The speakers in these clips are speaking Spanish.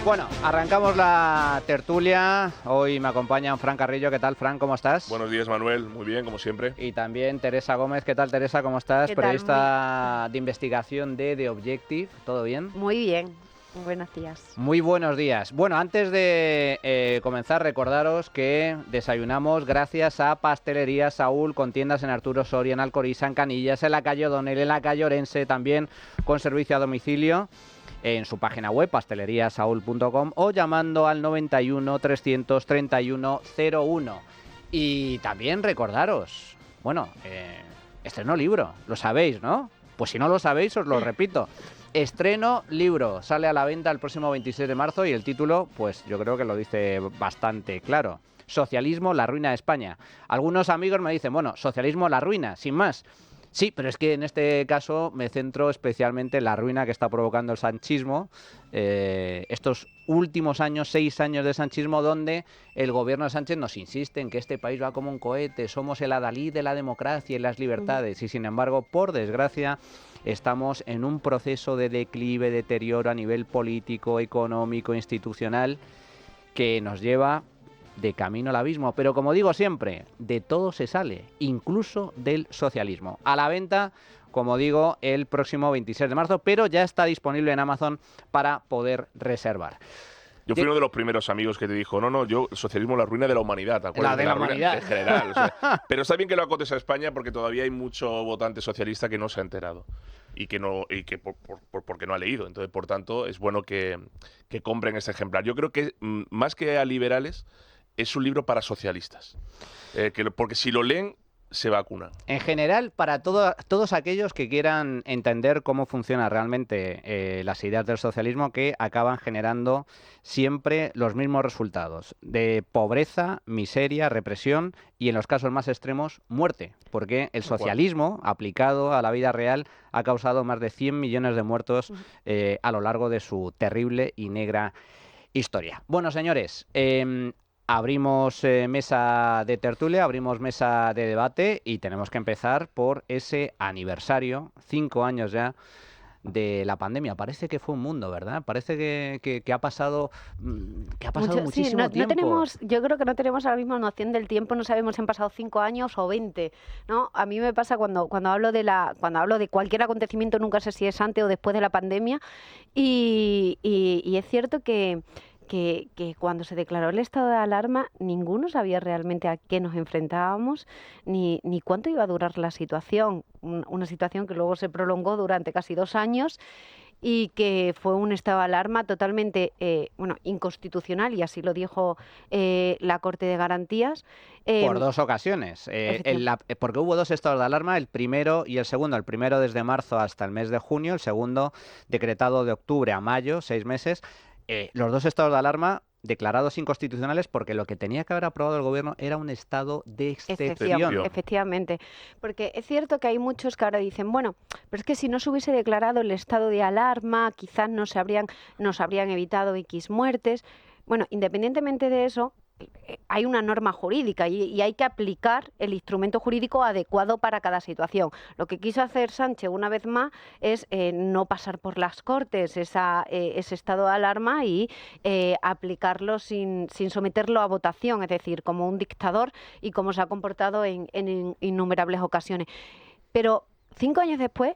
Bueno, arrancamos la tertulia. Hoy me acompaña Fran Carrillo. ¿Qué tal, Fran? ¿Cómo estás? Buenos días, Manuel. Muy bien, como siempre. Y también Teresa Gómez. ¿Qué tal, Teresa? ¿Cómo estás? Periodista de investigación de The Objective. ¿Todo bien? Muy bien. Buenos días. Muy buenos días. Bueno, antes de comenzar, recordaros que desayunamos gracias a Pastelería Saúl, con tiendas en Arturo Soria, en Alcoriza, en Canillas, en la calle O'Donnell, en la calle Orense, también con servicio a domicilio en su página web, pasteleriasaúl.com, o llamando al 91 331 01. Y también recordaros, bueno, estreno libro, lo sabéis, ¿no? Pues si no lo sabéis, os lo repito. Estreno libro, sale a la venta el próximo 26 de marzo y el título, pues yo creo que lo dice bastante claro. Socialismo, la ruina de España. Algunos amigos me dicen, bueno, socialismo, la ruina, sin más. Sí, pero es que en este caso me centro especialmente en la ruina que está provocando el sanchismo, estos últimos años, 6 años de sanchismo, donde el gobierno de Sánchez nos insiste en que este país va como un cohete, somos el adalid de la democracia y las libertades, y sin embargo, por desgracia, estamos en un proceso de declive, deterioro a nivel político, económico, institucional, que nos lleva de camino al abismo. Pero como digo siempre, de todo se sale, incluso del socialismo. A la venta, como digo, el próximo 26 de marzo, pero ya está disponible en Amazon para poder reservar. Yo fui uno de los primeros amigos que te dijo, no, yo, el socialismo es la ruina de la humanidad, ¿te acuerdas? La de la humanidad. En general. O sea, pero está bien que lo acotes a España porque todavía hay mucho votante socialista que no se ha enterado y que porque no ha leído. Entonces, por tanto, es bueno que compren ese ejemplar. Yo creo que más que a liberales, es un libro para socialistas. Porque si lo leen, se vacunan. En general, para todos aquellos que quieran entender cómo funcionan realmente las ideas del socialismo, que acaban generando siempre los mismos resultados: de pobreza, miseria, represión y, en los casos más extremos, muerte. Porque el socialismo, aplicado a la vida real, ha causado más de 100 millones de muertos a lo largo de su terrible y negra historia. Bueno, señores, abrimos mesa de tertulia, abrimos mesa de debate y tenemos que empezar por ese aniversario, 5 años ya, de la pandemia. Parece que fue un mundo, ¿verdad? Parece que ha pasado, muchísimo tiempo. Yo creo que no tenemos ahora mismo noción del tiempo, no sabemos si han pasado 5 años o 20, ¿no? A mí me pasa cuando hablo de cualquier acontecimiento, nunca sé si es antes o después de la pandemia, y es cierto que cuando se declaró el estado de alarma, ninguno sabía realmente a qué nos enfrentábamos, ni cuánto iba a durar la situación. Una situación que luego se prolongó durante casi 2 años y que fue un estado de alarma totalmente inconstitucional, y así lo dijo la Corte de Garantías. Por 2 ocasiones, porque hubo 2 estados de alarma, el primero y el segundo. El primero desde marzo hasta el mes de junio, el segundo decretado de octubre a mayo, 6 meses. Los 2 estados de alarma declarados inconstitucionales porque lo que tenía que haber aprobado el gobierno era un estado de excepción. Efectivamente, porque es cierto que hay muchos que ahora dicen, bueno, pero es que si no se hubiese declarado el estado de alarma, quizás nos habrían evitado X muertes. Bueno, independientemente de eso, hay una norma jurídica y hay que aplicar el instrumento jurídico adecuado para cada situación. Lo que quiso hacer Sánchez una vez más es no pasar por las Cortes ese estado de alarma y aplicarlo sin someterlo a votación, es decir, como un dictador, y como se ha comportado en innumerables ocasiones. Pero 5 años después,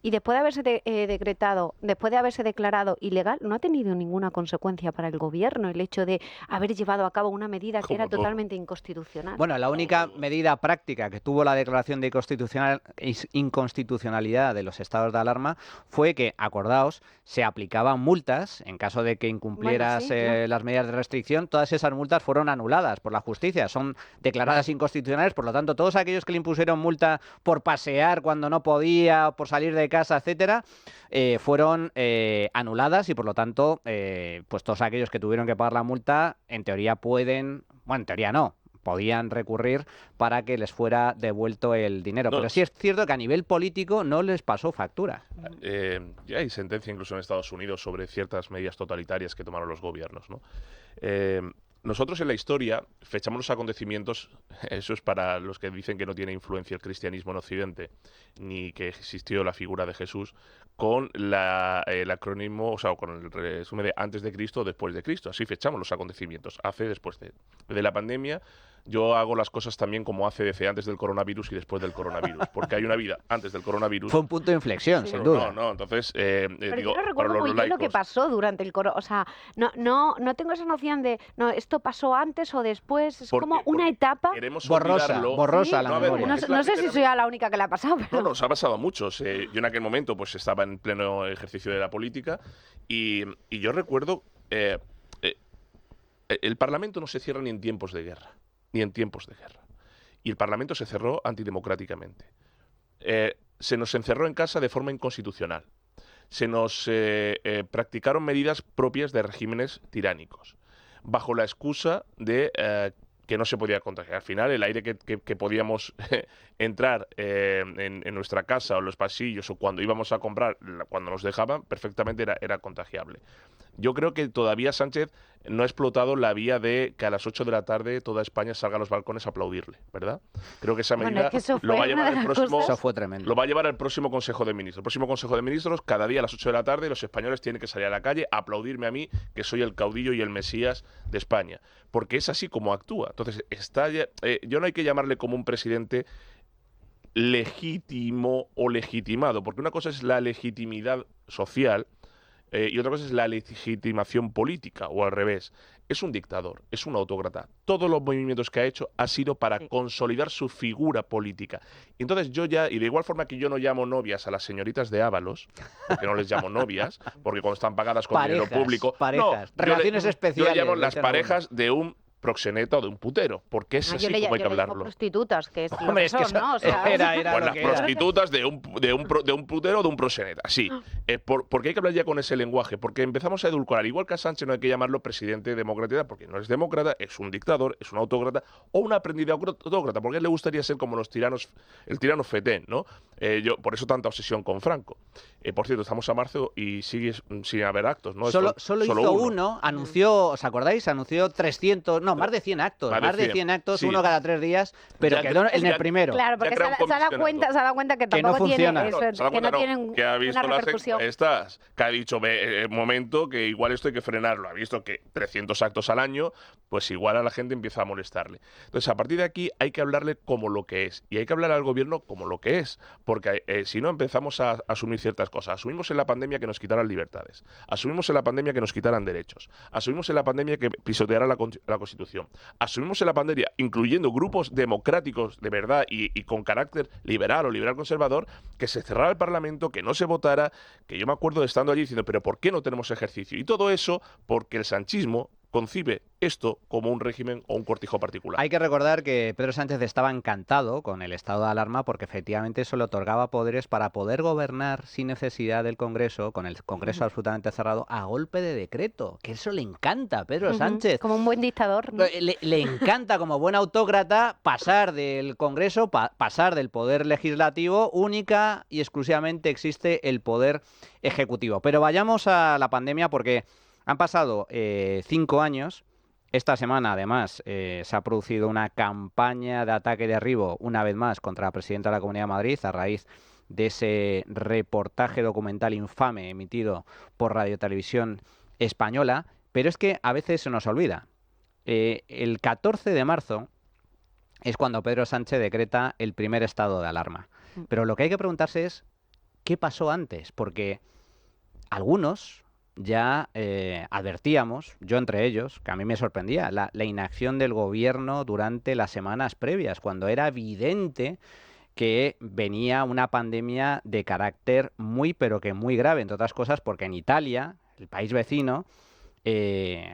y después de haberse después de haberse declarado ilegal, no ha tenido ninguna consecuencia para el gobierno el hecho de haber llevado a cabo una medida que era totalmente inconstitucional. Bueno, la única medida práctica que tuvo la declaración de inconstitucionalidad de los estados de alarma fue que, acordaos, se aplicaban multas en caso de que incumplieras las medidas de restricción. Todas esas multas fueron anuladas por la justicia, son declaradas inconstitucionales. Por lo tanto, todos aquellos que le impusieron multa por pasear cuando no podía, por salir de casa, etcétera, fueron anuladas, y por lo tanto, pues todos aquellos que tuvieron que pagar la multa, en teoría en teoría no, podían recurrir para que les fuera devuelto el dinero. Pero sí es cierto que a nivel político no les pasó factura. Ya hay sentencia incluso en Estados Unidos sobre ciertas medidas totalitarias que tomaron los gobiernos, ¿no? nosotros en la historia fechamos los acontecimientos, eso es para los que dicen que no tiene influencia el cristianismo en Occidente, ni que existió la figura de Jesús, con el acrónimo, o sea, con el resumen de antes de Cristo o después de Cristo. Así fechamos los acontecimientos, hace después de la pandemia. Yo hago las cosas también como ACDC, antes del coronavirus y después del coronavirus, porque hay una vida antes del coronavirus. Fue un punto de inflexión, sin duda. No, entonces, Pero digo, yo no para recuerdo los muy bien lo que laicos, pasó durante el coro. O sea, no tengo esa noción de, no, esto pasó antes o después. Es como una etapa. Queremos Borrosa, olvidarlo. borrosa Sí. la No, a ver, memoria. No, es no sé si soy la única que le ha pasado, No, pero... nos ha pasado a muchos. Yo en aquel momento pues estaba en pleno ejercicio de la política y yo recuerdo, el Parlamento no se cierra ni en tiempos de guerra, ni en tiempos de guerra. Y el Parlamento se cerró antidemocráticamente. Se nos encerró en casa de forma inconstitucional. Se nos practicaron medidas propias de regímenes tiránicos, bajo la excusa de que no se podía contagiar. Al final, el aire que podíamos entrar en nuestra casa o en los pasillos o cuando íbamos a comprar, cuando nos dejaban, perfectamente era contagiable. Yo creo que todavía Sánchez no ha explotado la vía de que a las 8 de la tarde toda España salga a los balcones a aplaudirle, ¿verdad? Creo que esa Bueno, medida es que eso lo fue va a una llevar de el las próximo... cosas- Eso fue tremendo. Lo va a llevar el próximo Consejo de Ministros. El próximo Consejo de Ministros, cada día a las 8 de la tarde, los españoles tienen que salir a la calle a aplaudirme a mí, que soy el caudillo y el mesías de España. Porque es así como actúa. Entonces, yo no hay que llamarle como un presidente legítimo o legitimado, porque una cosa es la legitimidad social y otra cosa es la legitimación política, o al revés. Es un dictador, es un autócrata. Todos los movimientos que ha hecho ha sido para consolidar su figura política. Y entonces y de igual forma que yo no llamo novias a las señoritas de Ábalos, porque no les llamo novias, porque cuando están pagadas con dinero público... Parejas, relaciones especiales. Yo llamo las dicen parejas de un proxeneta o de un putero, porque es yo así le como hay que yo le digo hablarlo. prostitutas, que es lo Hombre, que es que son, ¿no? O sea, era Pues lo las que era. prostitutas de un putero o de un proxeneta, sí. Porque hay que hablar ya con ese lenguaje, porque empezamos a edulcorar. Igual que a Sánchez no hay que llamarlo presidente demócrata, porque no es demócrata, es un dictador, es un autócrata o un aprendido autócrata, porque a él le gustaría ser como los tiranos, el tirano Fetén, ¿no? Por eso tanta obsesión con Franco. Por cierto, estamos a marzo y sigue sin haber actos, ¿no? Solo hizo uno, anunció, ¿os acordáis? Anunció 300, no, más de 100 actos. Más de 100 actos, sí. uno cada 3 días, pero Ya quedó en el ya- primero. Claro, porque crea un se ha dado comisionado. cuenta que Que no tampoco funciona. tiene eso, Se da que cuenta, no tienen que ha visto una las repercusión. encuestas, que ha dicho, momento, que igual esto hay que frenarlo. Ha visto que 300 actos al año, pues igual a la gente empieza a molestarle. Entonces, a partir de aquí hay que hablarle como lo que es. Y hay que hablar al gobierno como lo que es. Porque si no, empezamos a asumir ciertas cosas. Asumimos en la pandemia que nos quitaran libertades. Asumimos en la pandemia que nos quitaran derechos. Asumimos en la pandemia que pisoteara la Constitución. Asumimos en la pandemia, incluyendo grupos democráticos de verdad y con carácter liberal o liberal conservador, que se cerrara el Parlamento, que no se votara, que yo me acuerdo de estando allí diciendo, pero ¿por qué no tenemos ejercicio? Y todo eso porque el sanchismo concibe esto como un régimen o un cortijo particular. Hay que recordar que Pedro Sánchez estaba encantado con el estado de alarma porque efectivamente eso le otorgaba poderes para poder gobernar sin necesidad del Congreso, con el Congreso absolutamente cerrado, a golpe de decreto. Que eso le encanta a Pedro Sánchez. Como un buen dictador, ¿no? Le encanta como buen autócrata pasar del Congreso, pasar del poder legislativo, única y exclusivamente existe el poder ejecutivo. Pero vayamos a la pandemia porque han pasado 5 años. Esta semana, además, se ha producido una campaña de ataque y derribo, una vez más, contra la presidenta de la Comunidad de Madrid, a raíz de ese reportaje documental infame emitido por Radio Televisión Española. Pero es que a veces se nos olvida. El 14 de marzo es cuando Pedro Sánchez decreta el primer estado de alarma. Pero lo que hay que preguntarse es, ¿qué pasó antes? Porque algunos ya advertíamos, yo entre ellos, que a mí me sorprendía, la inacción del gobierno durante las semanas previas, cuando era evidente que venía una pandemia de carácter muy, pero que muy grave, entre otras cosas, porque en Italia, el país vecino,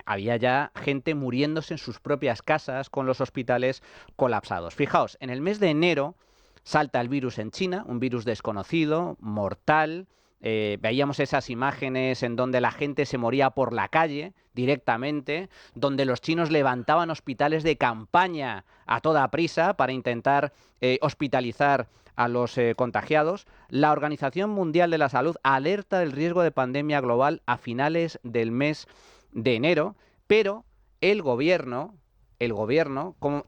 había ya gente muriéndose en sus propias casas con los hospitales colapsados. Fijaos, en el mes de enero salta el virus en China, un virus desconocido, mortal. Veíamos esas imágenes en donde la gente se moría por la calle directamente, donde los chinos levantaban hospitales de campaña a toda prisa para intentar hospitalizar a los contagiados. La Organización Mundial de la Salud alerta del riesgo de pandemia global a finales del mes de enero, pero el gobierno,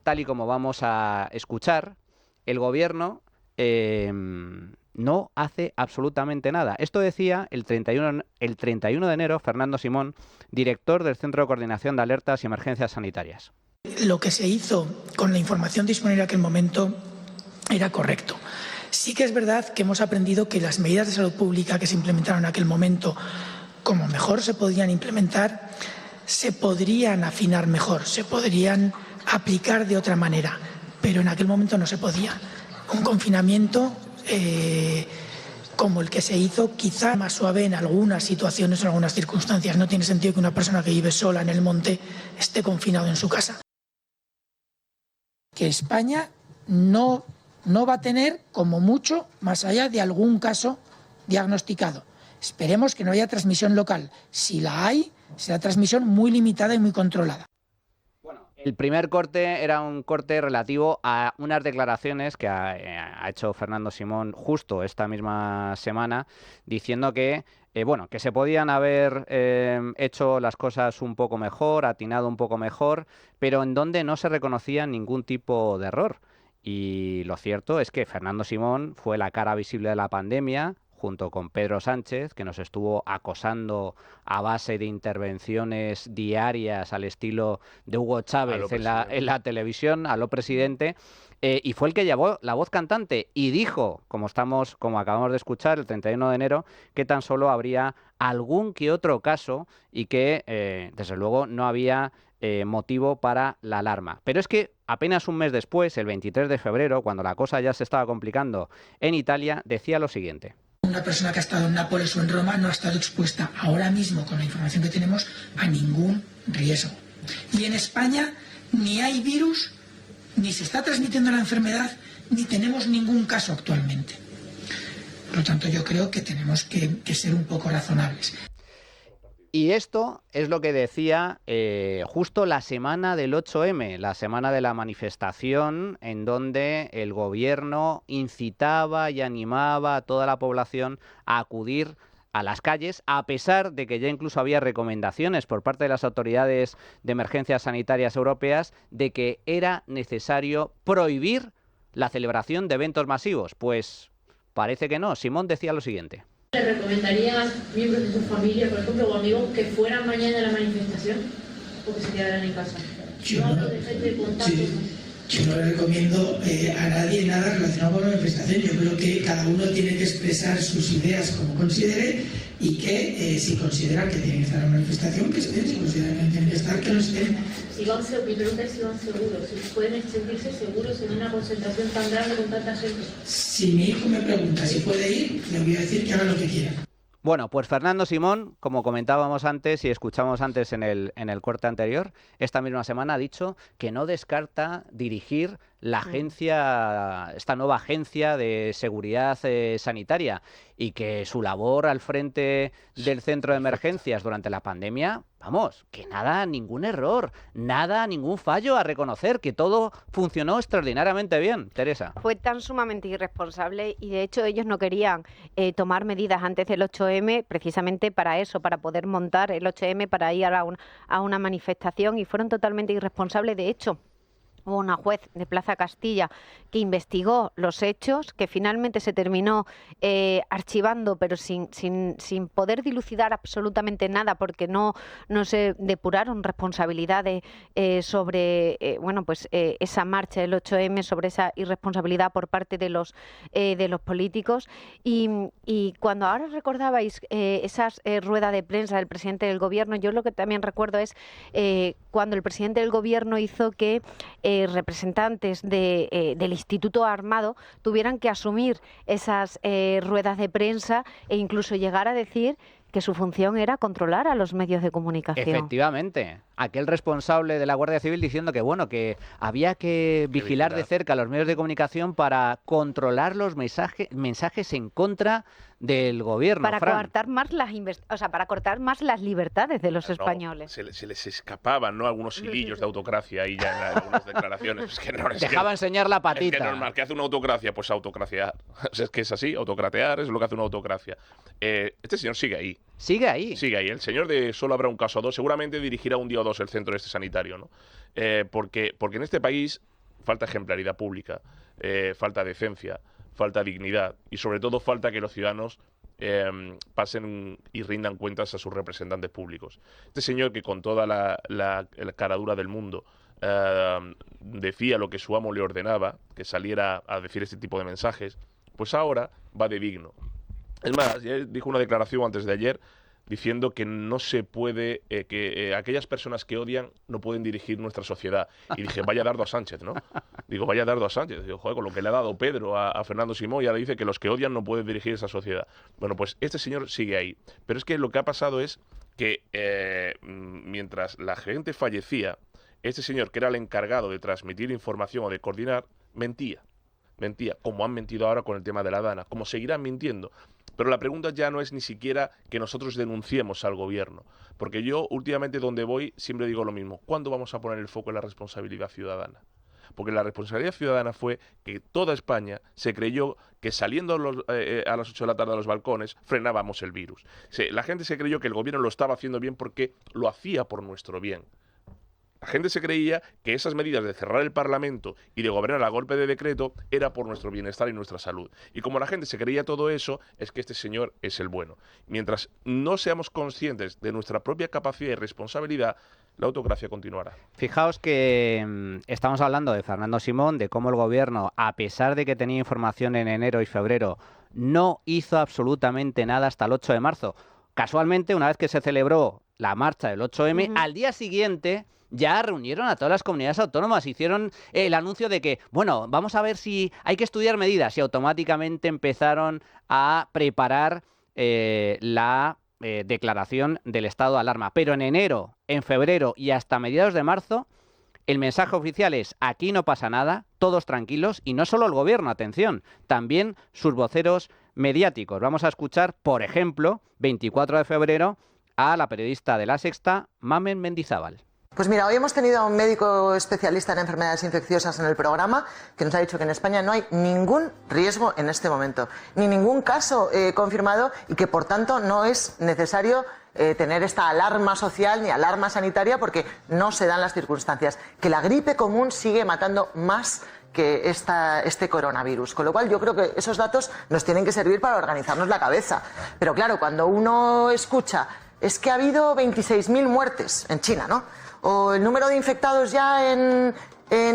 tal y como vamos a escuchar, el gobierno no hace absolutamente nada. Esto decía el 31 de enero Fernando Simón, director del Centro de Coordinación de Alertas y Emergencias Sanitarias. Lo que se hizo con la información disponible en aquel momento era correcto. Sí que es verdad que hemos aprendido que las medidas de salud pública que se implementaron en aquel momento, como mejor se podían implementar, se podrían afinar mejor, se podrían aplicar de otra manera, pero en aquel momento no se podía. Un confinamiento como el que se hizo, quizá más suave en algunas situaciones, en algunas circunstancias. No tiene sentido que una persona que vive sola en el monte esté confinado en su casa. Que España no va a tener, como mucho, más allá de algún caso diagnosticado. Esperemos que no haya transmisión local. Si la hay, será transmisión muy limitada y muy controlada. El primer corte era un corte relativo a unas declaraciones que ha hecho Fernando Simón justo esta misma semana, diciendo que que se podían haber hecho las cosas un poco mejor, atinado un poco mejor, pero en donde no se reconocía ningún tipo de error. Y lo cierto es que Fernando Simón fue la cara visible de la pandemia, junto con Pedro Sánchez, que nos estuvo acosando a base de intervenciones diarias al estilo de Hugo Chávez en la televisión, a lo presidente, y fue el que llevó la voz cantante y dijo, como acabamos de escuchar el 31 de enero, que tan solo habría algún que otro caso y que, desde luego, no había motivo para la alarma. Pero es que apenas un mes después, el 23 de febrero, cuando la cosa ya se estaba complicando en Italia, decía lo siguiente. Una persona que ha estado en Nápoles o en Roma no ha estado expuesta ahora mismo, con la información que tenemos, a ningún riesgo. Y en España ni hay virus, ni se está transmitiendo la enfermedad, ni tenemos ningún caso actualmente. Por lo tanto, yo creo que tenemos que ser un poco razonables. Y esto es lo que decía justo la semana del 8M, la semana de la manifestación, en donde el gobierno incitaba y animaba a toda la población a acudir a las calles, a pesar de que ya incluso había recomendaciones por parte de las autoridades de emergencias sanitarias europeas de que era necesario prohibir la celebración de eventos masivos. Pues parece que no. Simón decía lo siguiente. ¿Le recomendarías a miembros de su familia, por ejemplo, o amigos, que fueran mañana a la manifestación o que se quedaran en casa? Yo hablo de gente de contacto. Yo no le recomiendo a nadie nada relacionado con la manifestación. Yo creo que cada uno tiene que expresar sus ideas como considere y que si considera que tiene que estar en una manifestación, que estén. Si considera que tiene que estar, que no estén. Mi pregunta es si van seguros, si pueden sentirse seguros en una concentración tan grande con tanta gente. Si mi hijo me pregunta si puede ir, le voy a decir que haga lo que quiera. Bueno, pues Fernando Simón, como comentábamos antes y escuchamos antes en el corte anterior, esta misma semana ha dicho que no descarta dirigir esta nueva agencia de seguridad sanitaria y que su labor al frente del centro de emergencias durante la pandemia, vamos, que nada, ningún error, nada, ningún fallo a reconocer, que todo funcionó extraordinariamente bien. Teresa. Fue tan sumamente irresponsable y de hecho ellos no querían tomar medidas antes del 8M precisamente para eso, para poder montar el 8M, para ir a una manifestación, y fueron totalmente irresponsables. De hecho, hubo una juez de Plaza Castilla que investigó los hechos, que finalmente se terminó archivando, pero sin poder dilucidar absolutamente nada, porque no se depuraron responsabilidades sobre esa marcha del 8M, sobre esa irresponsabilidad por parte de los políticos. Y cuando ahora recordabais esas ruedas de prensa del presidente del gobierno, yo lo que también recuerdo es cuando el presidente del gobierno hizo que representantes del Instituto Armado tuvieran que asumir esas ruedas de prensa e incluso llegar a decir que su función era controlar a los medios de comunicación. Efectivamente. Aquel responsable de la Guardia Civil diciendo que había que vigilar de cerca a los medios de comunicación para controlar los mensajes en contra del gobierno. Para cortar más las libertades de los españoles. Se les escapaban, ¿no?, algunos hilillos de autocracia ahí ya en algunas declaraciones. Dejaba enseñar la patita. Es que normal, ¿qué hace una autocracia? Pues autocraciar. Es que es así, autocratear es lo que hace una autocracia. Este señor sigue ahí. sigue ahí. Sigue ahí. El señor de solo habrá un caso o dos, seguramente dirigirá un día o dos el centro este sanitario, ¿no? Porque en este país falta ejemplaridad pública, falta decencia, falta dignidad y sobre todo falta que los ciudadanos pasen y rindan cuentas a sus representantes públicos. Este señor que con toda la caradura del mundo decía lo que su amo le ordenaba, que saliera a decir este tipo de mensajes, pues ahora va de digno. Es más, dijo una declaración antes de ayer diciendo que no se puede, que aquellas personas que odian no pueden dirigir nuestra sociedad. Y dije, vaya dardo a Sánchez, ¿no? Digo, vaya dardo a Sánchez. Digo, joder, con lo que le ha dado Pedro a Fernando Simón, y ahora dice que los que odian no pueden dirigir esa sociedad. Bueno, pues este señor sigue ahí. Pero es que lo que ha pasado es que mientras la gente fallecía, este señor, que era el encargado de transmitir información o de coordinar, mentía, como han mentido ahora con el tema de la Dana, como seguirán mintiendo. Pero la pregunta ya no es ni siquiera que nosotros denunciemos al gobierno, porque yo últimamente donde voy siempre digo lo mismo: ¿cuándo vamos a poner el foco en la responsabilidad ciudadana? Porque la responsabilidad ciudadana fue que toda España se creyó que saliendo a las 8 de la tarde a los balcones frenábamos el virus. La gente se creyó que el gobierno lo estaba haciendo bien porque lo hacía por nuestro bien. La gente se creía que esas medidas de cerrar el Parlamento y de gobernar a golpe de decreto era por nuestro bienestar y nuestra salud. Y como la gente se creía todo eso, es que este señor es el bueno. Mientras no seamos conscientes de nuestra propia capacidad y responsabilidad, la autocracia continuará. Fijaos que estamos hablando de Fernando Simón, de cómo el gobierno, a pesar de que tenía información en enero y febrero, no hizo absolutamente nada hasta el 8 de marzo. Casualmente, una vez que se celebró la marcha del 8M, al día siguiente ya reunieron a todas las comunidades autónomas, hicieron el anuncio de que, bueno, vamos a ver si hay que estudiar medidas, y automáticamente empezaron a preparar la declaración del estado de alarma. Pero en enero, en febrero y hasta mediados de marzo, el mensaje oficial es: aquí no pasa nada, todos tranquilos, y no solo el gobierno, atención, también sus voceros mediáticos. Vamos a escuchar, por ejemplo, 24 de febrero, a la periodista de La Sexta, Mamen Mendizábal. Pues mira, hoy hemos tenido a un médico especialista en enfermedades infecciosas en el programa que nos ha dicho que en España no hay ningún riesgo en este momento, ni ningún caso confirmado, y que por tanto no es necesario tener esta alarma social ni alarma sanitaria porque no se dan las circunstancias. Que la gripe común sigue matando más que este coronavirus. Con lo cual yo creo que esos datos nos tienen que servir para organizarnos la cabeza. Pero claro, cuando uno escucha, es que ha habido 26.000 muertes en China, ¿no? O el número de infectados ya en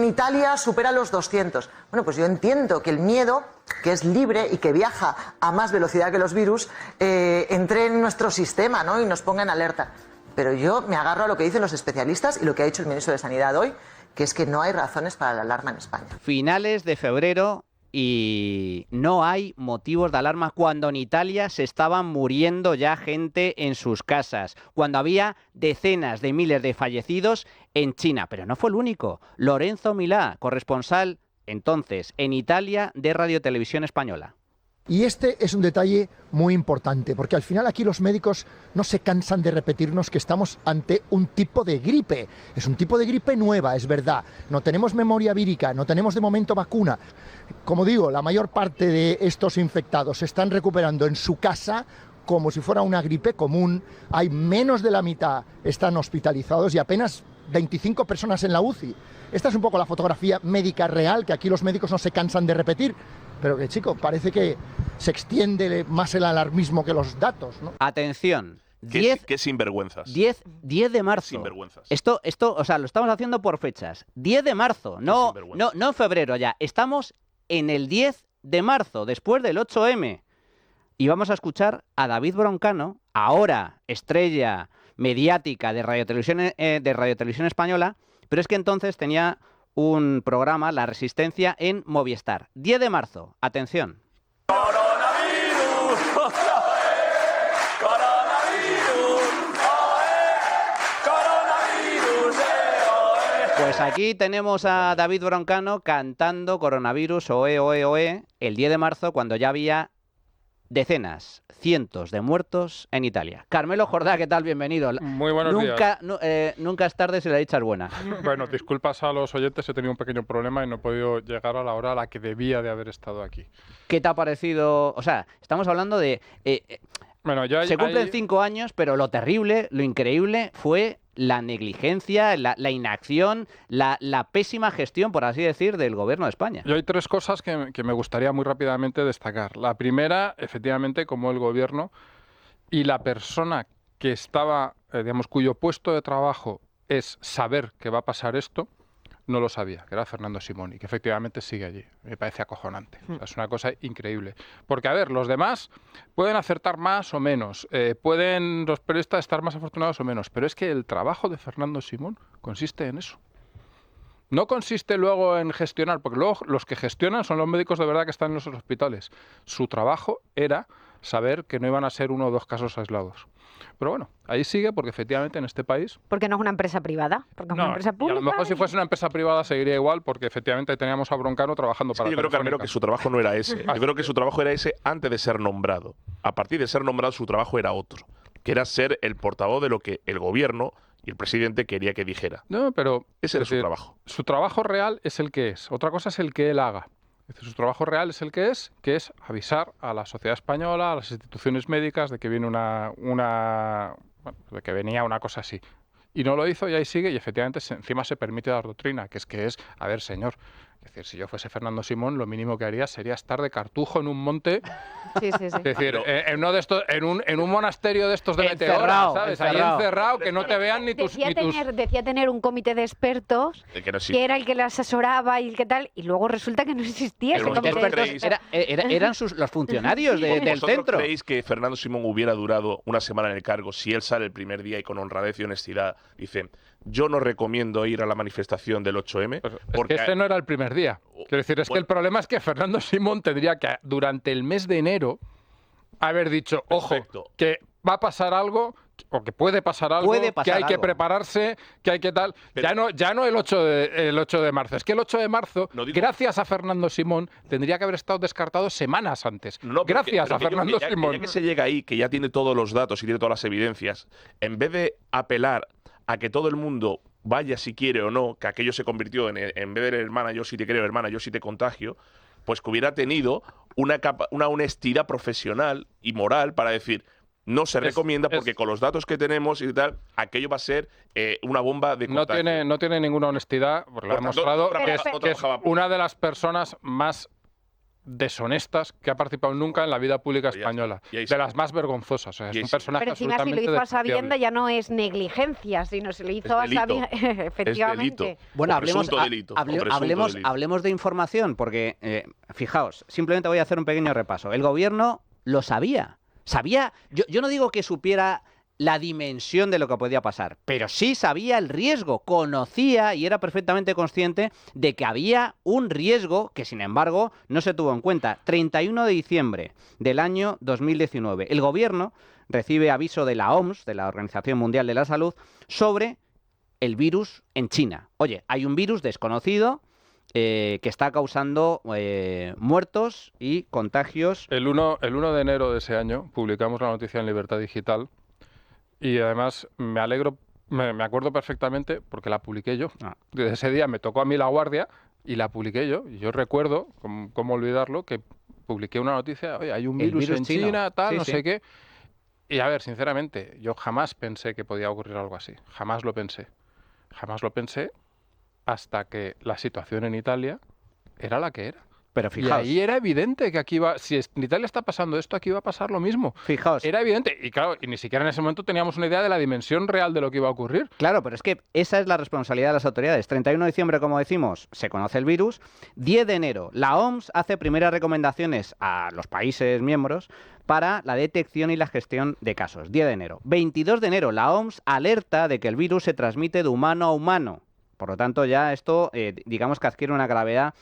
Italia supera los 200. Bueno, pues yo entiendo que el miedo, que es libre y que viaja a más velocidad que los virus, entre en nuestro sistema, ¿no? Y nos ponga en alerta. Pero yo me agarro a lo que dicen los especialistas y lo que ha dicho el ministro de Sanidad hoy, que es que no hay razones para la alarma en España. Finales de febrero y no hay motivos de alarma cuando en Italia se estaban muriendo ya gente en sus casas, cuando había decenas de miles de fallecidos en China. Pero no fue el único. Lorenzo Milá, corresponsal entonces en Italia de Radio Televisión Española. Y este es un detalle muy importante, porque al final aquí los médicos no se cansan de repetirnos que estamos ante un tipo de gripe. Es un tipo de gripe nueva, es verdad. No tenemos memoria vírica, no tenemos de momento vacuna. Como digo, la mayor parte de estos infectados se están recuperando en su casa como si fuera una gripe común. Hay menos de la mitad están hospitalizados y apenas 25 personas en la UCI. Esta es un poco la fotografía médica real que aquí los médicos no se cansan de repetir. Pero que, chico, parece que se extiende más el alarmismo que los datos, ¿no? Atención. ¿Qué sinvergüenzas? 10 de marzo. Sinvergüenzas. Esto, o sea, lo estamos haciendo por fechas. 10 de marzo, no en febrero ya. Estamos en el 10 de marzo, después del 8M. Y vamos a escuchar a David Broncano, ahora estrella mediática de Radio Televisión Española, pero es que entonces tenía un programa, La Resistencia, en Movistar. 10 de marzo, atención. ¡Coronavirus! ¡Coronavirus! ¡Coronavirus! Pues aquí tenemos a David Broncano cantando Coronavirus, oe, oe, oe, el 10 de marzo, cuando ya había decenas, cientos de muertos en Italia. Carmelo Jordá, ¿qué tal? Bienvenido. Muy buenos días. Nunca es tarde si la dicha es buena. Bueno, disculpas a los oyentes, he tenido un pequeño problema y no he podido llegar a la hora a la que debía de haber estado aquí. ¿Qué te ha parecido? O sea, estamos hablando de Bueno, Se cumplen 5 años, pero lo terrible, lo increíble fue la negligencia, la inacción, la pésima gestión, por así decir, del gobierno de España. Yo hay 3 cosas que me gustaría muy rápidamente destacar. La primera, efectivamente, como el gobierno y la persona que estaba, digamos, cuyo puesto de trabajo es saber que va a pasar esto, no lo sabía, que era Fernando Simón, y que efectivamente sigue allí. Me parece acojonante. O sea, es una cosa increíble. Porque, a ver, los demás pueden acertar más o menos, pueden los periodistas estar más afortunados o menos, pero es que el trabajo de Fernando Simón consiste en eso. No consiste luego en gestionar, porque luego los que gestionan son los médicos de verdad que están en los hospitales. Su trabajo era saber que no iban a ser 1 o 2 casos aislados. Pero bueno, ahí sigue porque efectivamente en este país... Porque no es una empresa privada, porque es No, una empresa y a pública. lo mejor si fuese una empresa privada seguiría igual porque efectivamente teníamos a Broncano trabajando para Yo creo, Carmelo, Telefónica. que su trabajo no era ese. Yo creo que su trabajo era ese antes de ser nombrado. A partir de ser nombrado, su trabajo era otro, que era ser el portavoz de lo que el gobierno y el presidente quería que dijera. No, pero... Ese era es su decir, trabajo. Su trabajo real es el que es. Otra cosa es el que él haga. Es decir, su trabajo real es el que es avisar a la sociedad española, a las instituciones médicas de que viene de que venía una cosa así. Y no lo hizo y ahí sigue y efectivamente encima se permite dar doctrina, que es, a ver, señor, es decir, si yo fuese Fernando Simón, lo mínimo que haría sería estar de cartujo en un monte, Sí. es decir, en uno de estos, en un monasterio de estos de Encerrado, meteoras, ¿sabes? Ahí encerrado. encerrado, que no te vean ni tus... Decía tener un comité de expertos Que no, sí. que era el que le asesoraba y el que tal, y luego resulta que no existía Pero ese comité de vosotros expertos. creéis- Eran los funcionarios del ¿Vosotros centro. creéis que Fernando Simón hubiera durado una semana en el cargo si él sale el primer día y con honradez y honestidad dice: yo no recomiendo ir a la manifestación del 8M Porque este no era el primer día. Quiero decir, es que Bueno. el problema es que Fernando Simón tendría que, durante el mes de enero, haber dicho, Perfecto. ojo, que va a pasar algo, o que puede pasar algo, Puede pasar que hay que algo. prepararse, que hay que tal. Pero- ya no el 8 de marzo. Es que el 8 de marzo, No digo- gracias a Fernando Simón, tendría que haber estado descartado semanas antes. No, pero gracias pero a que digo Fernando que ya, Simón. ya que se llega ahí, que ya tiene todos los datos y tiene todas las evidencias, en vez de apelar a que todo el mundo vaya si quiere o no, que aquello se convirtió en vez de hermana, yo sí te creo, hermana, yo sí te contagio, pues que hubiera tenido una honestidad profesional y moral para decir: no se recomienda porque con los datos que tenemos y tal, aquello va a ser una bomba de contagio. No tiene ninguna honestidad, porque lo ha Por tanto, demostrado, no que es trabajaba por- una de las personas más deshonestas que ha participado nunca en la vida pública Pues ya está. española. Y ahí De está. las más vergonzosas. O sea, Y es ahí un está. personaje Pero encima si lo absolutamente hizo a sabienda despreciable. ya no es negligencia, sino se lo hizo a delito. sabienda. Es Efectivamente. delito. Bueno, O hablemos, presunto delito, o presunto hablemos, delito. hablemos de información, porque, fijaos, simplemente voy a hacer un pequeño repaso. El gobierno lo sabía. Yo no digo que supiera la dimensión de lo que podía pasar, pero sí sabía el riesgo, conocía y era perfectamente consciente de que había un riesgo que, sin embargo, no se tuvo en cuenta. 31 de diciembre del año 2019, el gobierno recibe aviso de la OMS, de la Organización Mundial de la Salud, sobre el virus en China. Oye, hay un virus desconocido que está causando muertos y contagios. El 1 de enero de ese año publicamos la noticia en Libertad Digital y además me acuerdo perfectamente porque la publiqué yo. Desde ese día me tocó a mí la guardia y la publiqué yo. Y yo recuerdo, cómo olvidarlo, que publiqué una noticia: oye, hay un El virus virus en chino. China, tal, Sí, no sí. sé qué. Y a ver, sinceramente, yo jamás pensé que podía ocurrir algo así. Jamás lo pensé. Jamás lo pensé hasta que la situación en Italia era la que era. Pero Y fijaos, ahí era evidente que aquí iba, si en Italia está pasando esto, aquí iba a pasar lo mismo. fijaos. Era evidente. Y claro, y ni siquiera en ese momento teníamos una idea de la dimensión real de lo que iba a ocurrir. Claro, pero es que esa es la responsabilidad de las autoridades. 31 de diciembre, como decimos, se conoce el virus. 10 de enero, la OMS hace primeras recomendaciones a los países miembros para la detección y la gestión de casos. 10 de enero. 22 de enero, la OMS alerta de que el virus se transmite de humano a humano. Por lo tanto, ya esto, digamos que adquiere una gravedad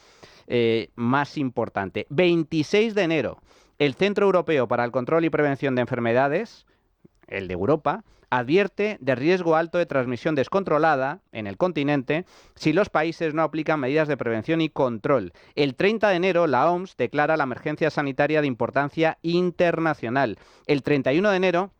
más importante. 26 de enero, el Centro Europeo para el Control y Prevención de Enfermedades, el de Europa, advierte de riesgo alto de transmisión descontrolada en el continente si los países no aplican medidas de prevención y control. El 30 de enero, la OMS declara la emergencia sanitaria de importancia internacional. El 31 de enero,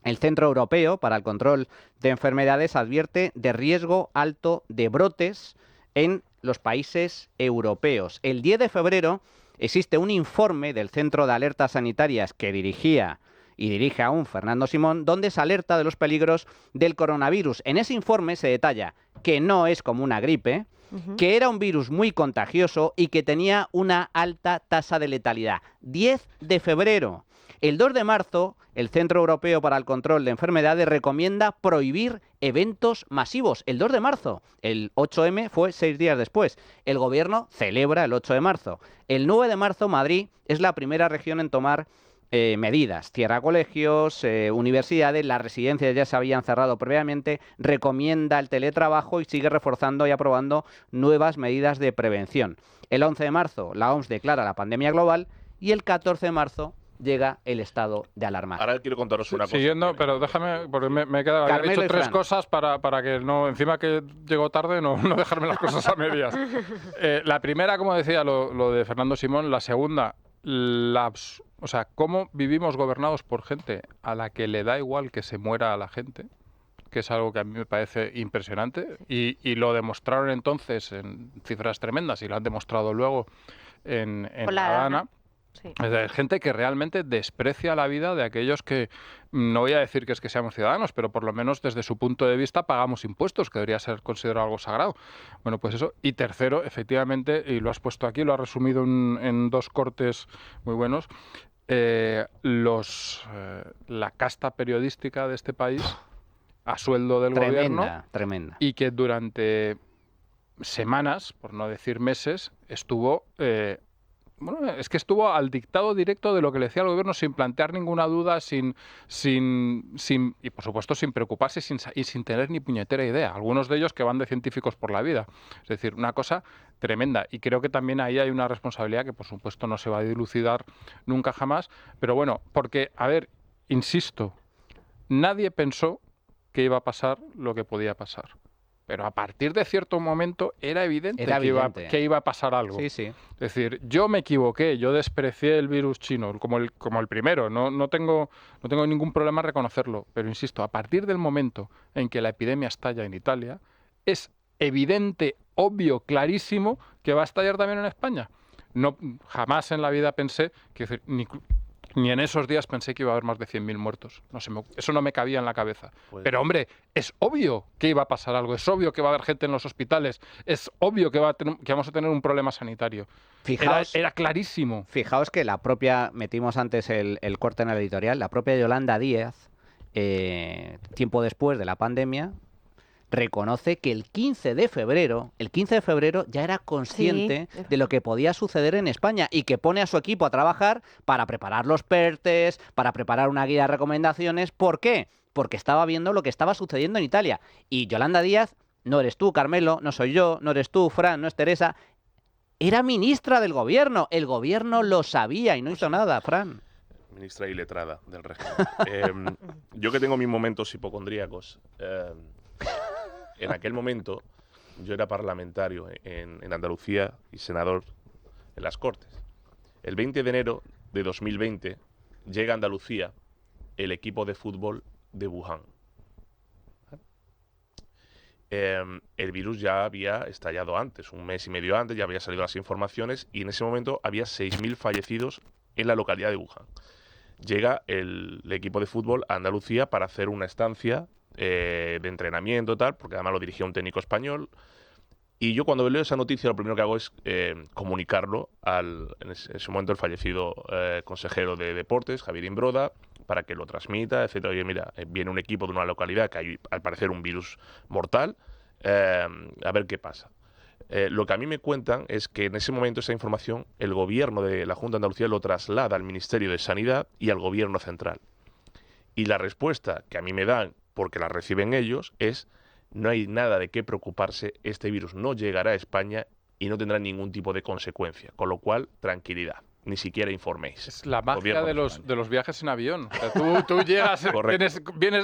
el Centro Europeo para el Control de Enfermedades advierte de riesgo alto de brotes en los países europeos. El 10 de febrero existe un informe del Centro de Alertas Sanitarias que dirigía y dirige aún Fernando Simón, donde se alerta de los peligros del coronavirus. En ese informe se detalla que no es como una gripe, que era un virus muy contagioso y que tenía una alta tasa de letalidad. 10 de febrero. El 2 de marzo, el Centro Europeo para el Control de Enfermedades recomienda prohibir eventos masivos. El 2 de marzo. El 8M fue 6 días después. El Gobierno celebra el 8 de marzo. El 9 de marzo, Madrid es la primera región en tomar medidas. Cierra colegios, universidades, las residencias ya se habían cerrado previamente, recomienda el teletrabajo y sigue reforzando y aprobando nuevas medidas de prevención. El 11 de marzo, la OMS declara la pandemia global y el 14 de marzo llega el estado de alarma. Ahora quiero contaros una cosa. Siguiendo, pero déjame, porque me he quedado. Había Carmelo dicho y tres Fran. cosas para que no, encima que llego tarde, no dejarme las cosas a medias. La primera, como decía, lo de Fernando Simón. La segunda, o sea, cómo vivimos gobernados por gente a la que le da igual que se muera a la gente, que es algo que a mí me parece impresionante, y lo demostraron entonces en cifras tremendas y lo han demostrado luego en Con la la Dana. Dana. Sí. Es decir, gente que realmente desprecia la vida de aquellos que, no voy a decir que es que seamos ciudadanos, pero por lo menos desde su punto de vista pagamos impuestos, que debería ser considerado algo sagrado. Bueno, pues eso. Y tercero, efectivamente, y lo has puesto aquí, lo has resumido en dos cortes muy buenos, la casta periodística de este país a sueldo del gobierno Tremenda. y que durante semanas, por no decir meses, estuvo... bueno, es que estuvo al dictado directo de lo que le decía el gobierno sin plantear ninguna duda, y por supuesto sin preocuparse y sin tener ni puñetera idea. Algunos de ellos que van de científicos por la vida. Es decir, una cosa tremenda. Y creo que también ahí hay una responsabilidad que por supuesto no se va a dilucidar nunca jamás. Pero bueno, porque, a ver, insisto, nadie pensó que iba a pasar lo que podía pasar. Pero a partir de cierto momento era evidente, que iba a pasar algo. Sí, sí. Es decir, yo me equivoqué, yo desprecié el virus chino como el primero, no tengo ningún problema en reconocerlo, pero insisto, a partir del momento en que la epidemia estalla en Italia, es evidente, obvio, clarísimo que va a estallar también en España. No, jamás en la vida pensé, ni en esos días pensé que iba a haber más de 100.000 muertos. Eso no me cabía en la cabeza. Pues... Pero, hombre, es obvio que iba a pasar algo. Es obvio que va a haber gente en los hospitales. Es obvio que vamos a tener un problema sanitario. Era clarísimo. Fijaos que metimos antes el corte en el editorial, la propia Yolanda Díaz, tiempo después de la pandemia, reconoce que el 15 de febrero ya era consciente de lo que podía suceder en España y que pone a su equipo a trabajar para preparar los PERTES, para preparar una guía de recomendaciones. ¿Por qué? Porque estaba viendo lo que estaba sucediendo en Italia. Y Yolanda Díaz, no eres tú, Carmelo, no soy yo, no eres tú, Fran, no es Teresa, era ministra del gobierno. El gobierno lo sabía y no hizo nada, Fran. Ministra iletrada del régimen. Yo que tengo mis momentos hipocondríacos... En aquel momento yo era parlamentario en Andalucía y senador en las Cortes. El 20 de enero de 2020 llega a Andalucía el equipo de fútbol de Wuhan. El virus ya había estallado antes, un mes y medio antes, ya había salido las informaciones y en ese momento había 6.000 fallecidos en la localidad de Wuhan. Llega el equipo de fútbol a Andalucía para hacer una estancia de entrenamiento tal, porque además lo dirigía un técnico español, y yo cuando leo esa noticia lo primero que hago es comunicarlo en ese momento el fallecido consejero de deportes, Javier Imbroda, para que lo transmita, etcétera. Oye, mira, viene un equipo de una localidad que hay al parecer un virus mortal, a ver qué pasa. Lo que a mí me cuentan es que en ese momento esa información el gobierno de la Junta de Andalucía lo traslada al Ministerio de Sanidad y al gobierno central. Y la respuesta que a mí me dan, porque la reciben ellos, es: no hay nada de qué preocuparse, este virus no llegará a España y no tendrá ningún tipo de consecuencia, con lo cual, tranquilidad, ni siquiera informéis. Es la magia de los viajes en avión. O sea, tú llegas,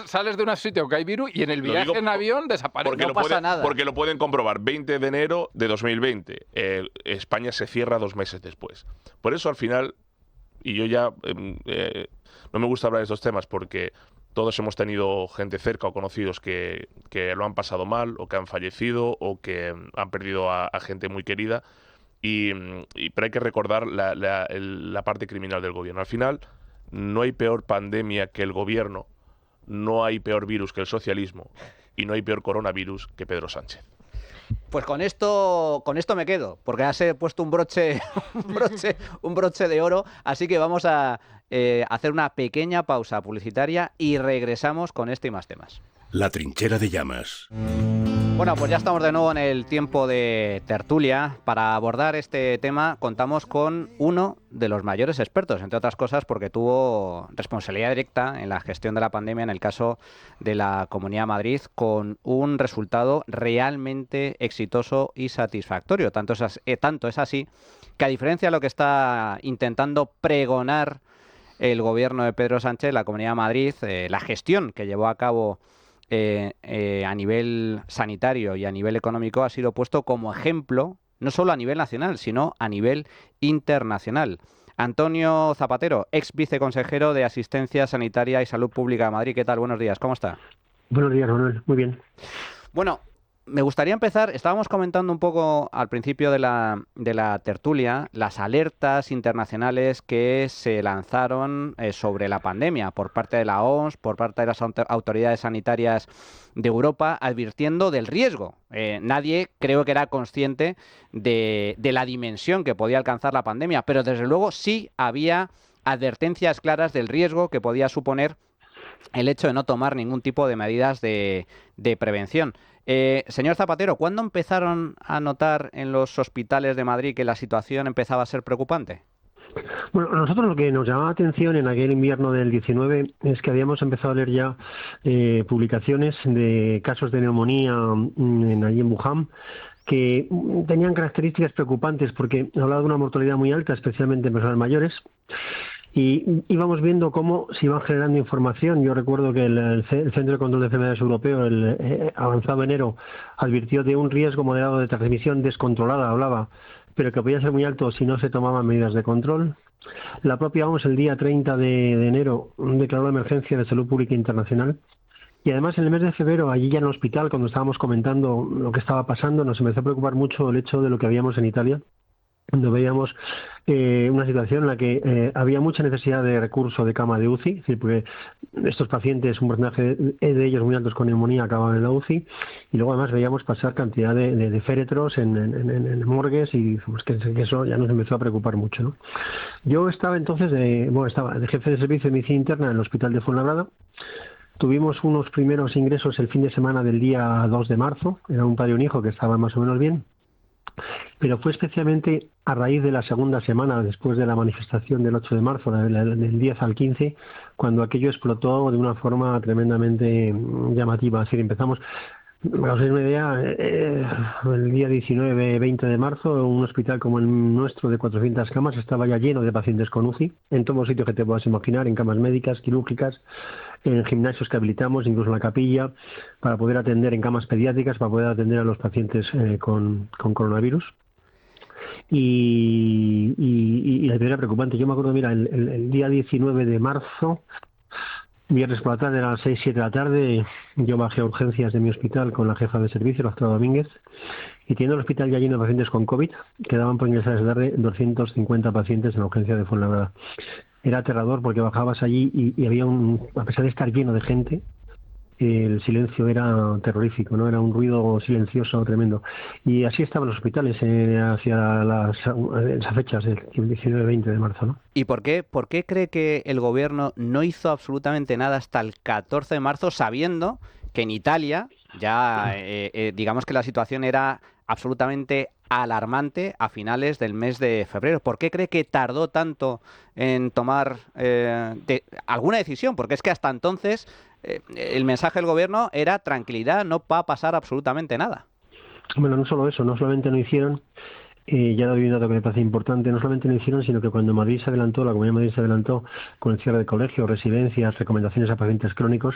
sales de un sitio que hay virus y en el viaje en avión desaparece. No pasa nada. Porque lo pueden comprobar. 20 de enero de 2020, España se cierra 2 meses después. Por eso al final, y yo ya no me gusta hablar de estos temas porque todos hemos tenido gente cerca o conocidos que lo han pasado mal o que han fallecido o que han perdido a gente muy querida. Pero hay que recordar la parte criminal del gobierno. Al final, no hay peor pandemia que el gobierno, no hay peor virus que el socialismo y no hay peor coronavirus que Pedro Sánchez. Pues con esto me quedo, porque has puesto un broche de oro, así que vamos a hacer una pequeña pausa publicitaria y regresamos con este y más temas. La trinchera de llamas. Bueno, pues ya estamos de nuevo en el tiempo de tertulia. Para abordar este tema contamos con uno de los mayores expertos, entre otras cosas porque tuvo responsabilidad directa en la gestión de la pandemia en el caso de la Comunidad de Madrid, con un resultado realmente exitoso y satisfactorio. Tanto es así que, a diferencia de lo que está intentando pregonar el gobierno de Pedro Sánchez, la Comunidad de Madrid, la gestión que llevó a cabo a nivel sanitario y a nivel económico ha sido puesto como ejemplo, no solo a nivel nacional, sino a nivel internacional. Antonio Zapatero, ex viceconsejero de Asistencia Sanitaria y Salud Pública de Madrid. ¿Qué tal? Buenos días, ¿cómo está? Buenos días, Manuel. Muy bien. Bueno, me gustaría empezar, estábamos comentando un poco al principio de la tertulia, las alertas internacionales que se lanzaron sobre la pandemia por parte de la OMS, por parte de las autoridades sanitarias de Europa, advirtiendo del riesgo. Nadie creo que era consciente de la dimensión que podía alcanzar la pandemia, pero desde luego sí había advertencias claras del riesgo que podía suponer el hecho de no tomar ningún tipo de medidas de prevención. Señor Zapatero, ¿cuándo empezaron a notar en los hospitales de Madrid que la situación empezaba a ser preocupante? Bueno, a nosotros lo que nos llamaba la atención en aquel invierno del 19 es que habíamos empezado a leer ya publicaciones de casos de neumonía allí en Wuhan, que tenían características preocupantes porque hablaba de una mortalidad muy alta, especialmente en personas mayores. Y íbamos viendo cómo se iban generando información. Yo recuerdo que el Centro de Control de Enfermedades Europeo, el avanzado enero, advirtió de un riesgo moderado de transmisión descontrolada, hablaba, pero que podía ser muy alto si no se tomaban medidas de control. La propia OMS, el día 30 de enero, declaró la emergencia de salud pública internacional. Y además, en el mes de febrero, allí ya en el hospital, cuando estábamos comentando lo que estaba pasando, nos empezó a preocupar mucho el hecho de lo que habíamos en Italia, donde veíamos una situación en la que había mucha necesidad de recurso de cama de UCI, es decir, porque estos pacientes, un porcentaje de ellos muy altos con neumonía, acababan en la UCI, y luego además veíamos pasar cantidad de féretros en morgues, y pues, que eso ya nos empezó a preocupar mucho, ¿no? Yo estaba entonces estaba de jefe de servicio de medicina interna en el hospital de Fuenlabrada. Tuvimos unos primeros ingresos el fin de semana del día 2 de marzo, era un padre y un hijo que estaban más o menos bien. Pero fue especialmente a raíz de la segunda semana, después de la manifestación del 8 de marzo, del 10 al 15, cuando aquello explotó de una forma tremendamente llamativa. Es decir, empezamos, para os hacer una idea, el día 19-20 de marzo, un hospital como el nuestro de 400 camas estaba ya lleno de pacientes con UCI, en todos los sitios que te puedas imaginar, en camas médicas, quirúrgicas, en gimnasios que habilitamos, incluso en la capilla, para poder atender en camas pediátricas, para poder atender a los pacientes con coronavirus. Y la primera preocupante, yo me acuerdo, mira, el día 19 de marzo, viernes por la tarde, a las 6-7 de la tarde, yo bajé a urgencias de mi hospital con la jefa de servicio, la doctora Domínguez, y teniendo el hospital ya lleno de pacientes con COVID, quedaban por ingresar esa tarde 250 pacientes en la urgencia de Fuenlabrada. Era aterrador porque bajabas allí y había a pesar de estar lleno de gente, el silencio era terrorífico, ¿no? Era un ruido silencioso tremendo. Y así estaban los hospitales hacia esas fechas, el 19-20 de marzo, ¿no? ¿Y por qué cree que el gobierno no hizo absolutamente nada hasta el 14 de marzo, sabiendo que en Italia ya, digamos que la situación era absolutamente alarmante a finales del mes de febrero? ¿Por qué cree que tardó tanto en tomar alguna decisión? Porque es que hasta entonces el mensaje del gobierno era tranquilidad, no va a pasar absolutamente nada. Bueno, no solo eso, no solamente no hicieron, ya doy un dato que me parece importante, no solamente no hicieron, sino que cuando Madrid se adelantó, la Comunidad de Madrid se adelantó con el cierre de colegios, residencias, recomendaciones a pacientes crónicos,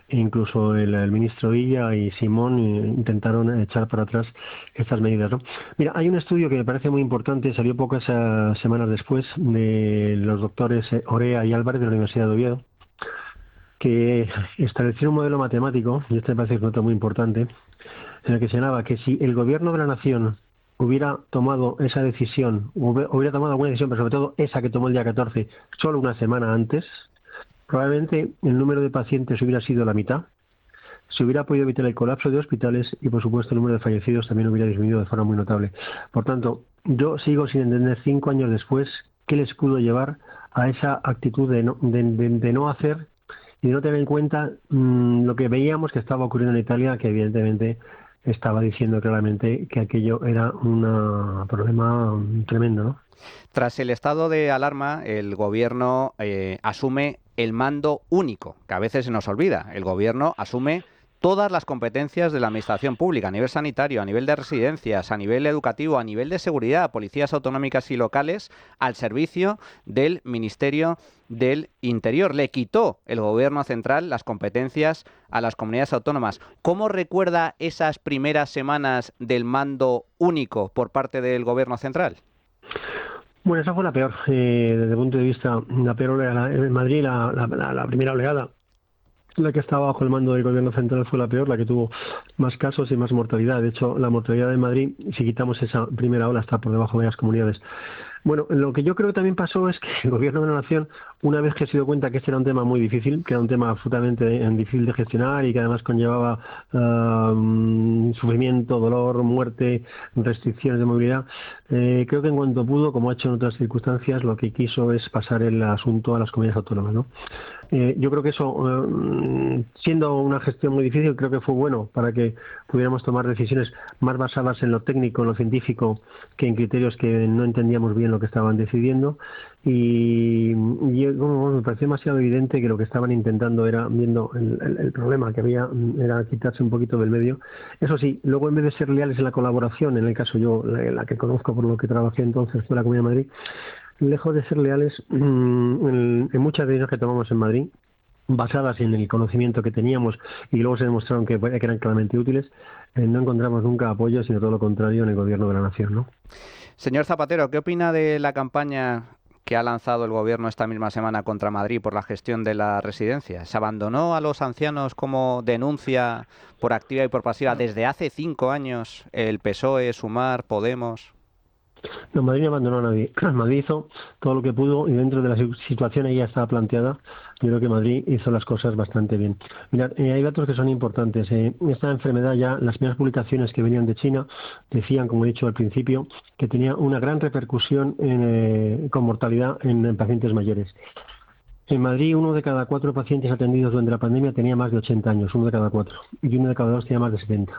e incluso el ministro Illa y Simón intentaron echar para atrás estas medidas, ¿no? Mira, hay un estudio que me parece muy importante, salió pocas semanas después, de los doctores Orea y Álvarez de la Universidad de Oviedo, que establecieron un modelo matemático, y este me parece que es un dato muy importante, en el que señalaba que si el gobierno de la nación hubiera tomado esa decisión, hubiera tomado alguna decisión, pero sobre todo esa que tomó el día 14, solo una semana antes, probablemente el número de pacientes hubiera sido la mitad, se hubiera podido evitar el colapso de hospitales y, por supuesto, el número de fallecidos también hubiera disminuido de forma muy notable. Por tanto, yo sigo sin entender 5 años después qué les pudo llevar a esa actitud de no hacer y de no tener en cuenta lo que veíamos que estaba ocurriendo en Italia, que evidentemente estaba diciendo claramente que aquello era un problema tremendo, ¿no? Tras el estado de alarma, el Gobierno asume el mando único, que a veces se nos olvida. El Gobierno asume todas las competencias de la Administración Pública, a nivel sanitario, a nivel de residencias, a nivel educativo, a nivel de seguridad, policías autonómicas y locales, al servicio del Ministerio del Interior. Le quitó el Gobierno central las competencias a las comunidades autónomas. ¿Cómo recuerda esas primeras semanas del mando único por parte del Gobierno central? Bueno, esa fue la peor, desde el punto de vista, la peor oleada. En Madrid, la primera oleada, la que estaba bajo el mando del Gobierno central, fue la peor, la que tuvo más casos y más mortalidad. De hecho, la mortalidad de Madrid, si quitamos esa primera ola, está por debajo de las comunidades. Bueno, lo que yo creo que también pasó es que el Gobierno de la Nación, una vez que se dio cuenta que este era un tema muy difícil, que era un tema absolutamente difícil de gestionar y que además conllevaba sufrimiento, dolor, muerte, restricciones de movilidad, creo que en cuanto pudo, como ha hecho en otras circunstancias, lo que quiso es pasar el asunto a las comunidades autónomas, ¿no? Yo creo que eso, siendo una gestión muy difícil, creo que fue bueno para que pudiéramos tomar decisiones más basadas en lo técnico, en lo científico, que en criterios que no entendíamos bien lo que estaban decidiendo. Y me pareció demasiado evidente que lo que estaban intentando era, viendo el problema que había, era quitarse un poquito del medio. Eso sí, luego en vez de ser leales en la colaboración, en el caso yo, la que conozco por lo que trabajé entonces fue la Comunidad de Madrid, lejos de ser leales en muchas decisiones que tomamos en Madrid, basadas en el conocimiento que teníamos y luego se demostraron que eran claramente útiles, no encontramos nunca apoyo, sino todo lo contrario en el Gobierno de la Nación, ¿no? Señor Zapatero, ¿qué opina de la campaña que ha lanzado el Gobierno esta misma semana contra Madrid por la gestión de las residencias? ¿Se abandonó a los ancianos como denuncia por activa y por pasiva desde hace 5 años el PSOE, Sumar, Podemos? No, Madrid no abandonó a nadie. Madrid hizo todo lo que pudo y dentro de la situación ahí ya estaba planteada. Yo creo que Madrid hizo las cosas bastante bien. Mirad, hay datos que son importantes. Esta enfermedad ya, las primeras publicaciones que venían de China decían, como he dicho al principio, que tenía una gran repercusión con mortalidad en pacientes mayores. En Madrid, 1 de cada 4 pacientes atendidos durante la pandemia tenía más de 80 años, 1 de cada 4, y 1 de cada 2 tenía más de 70.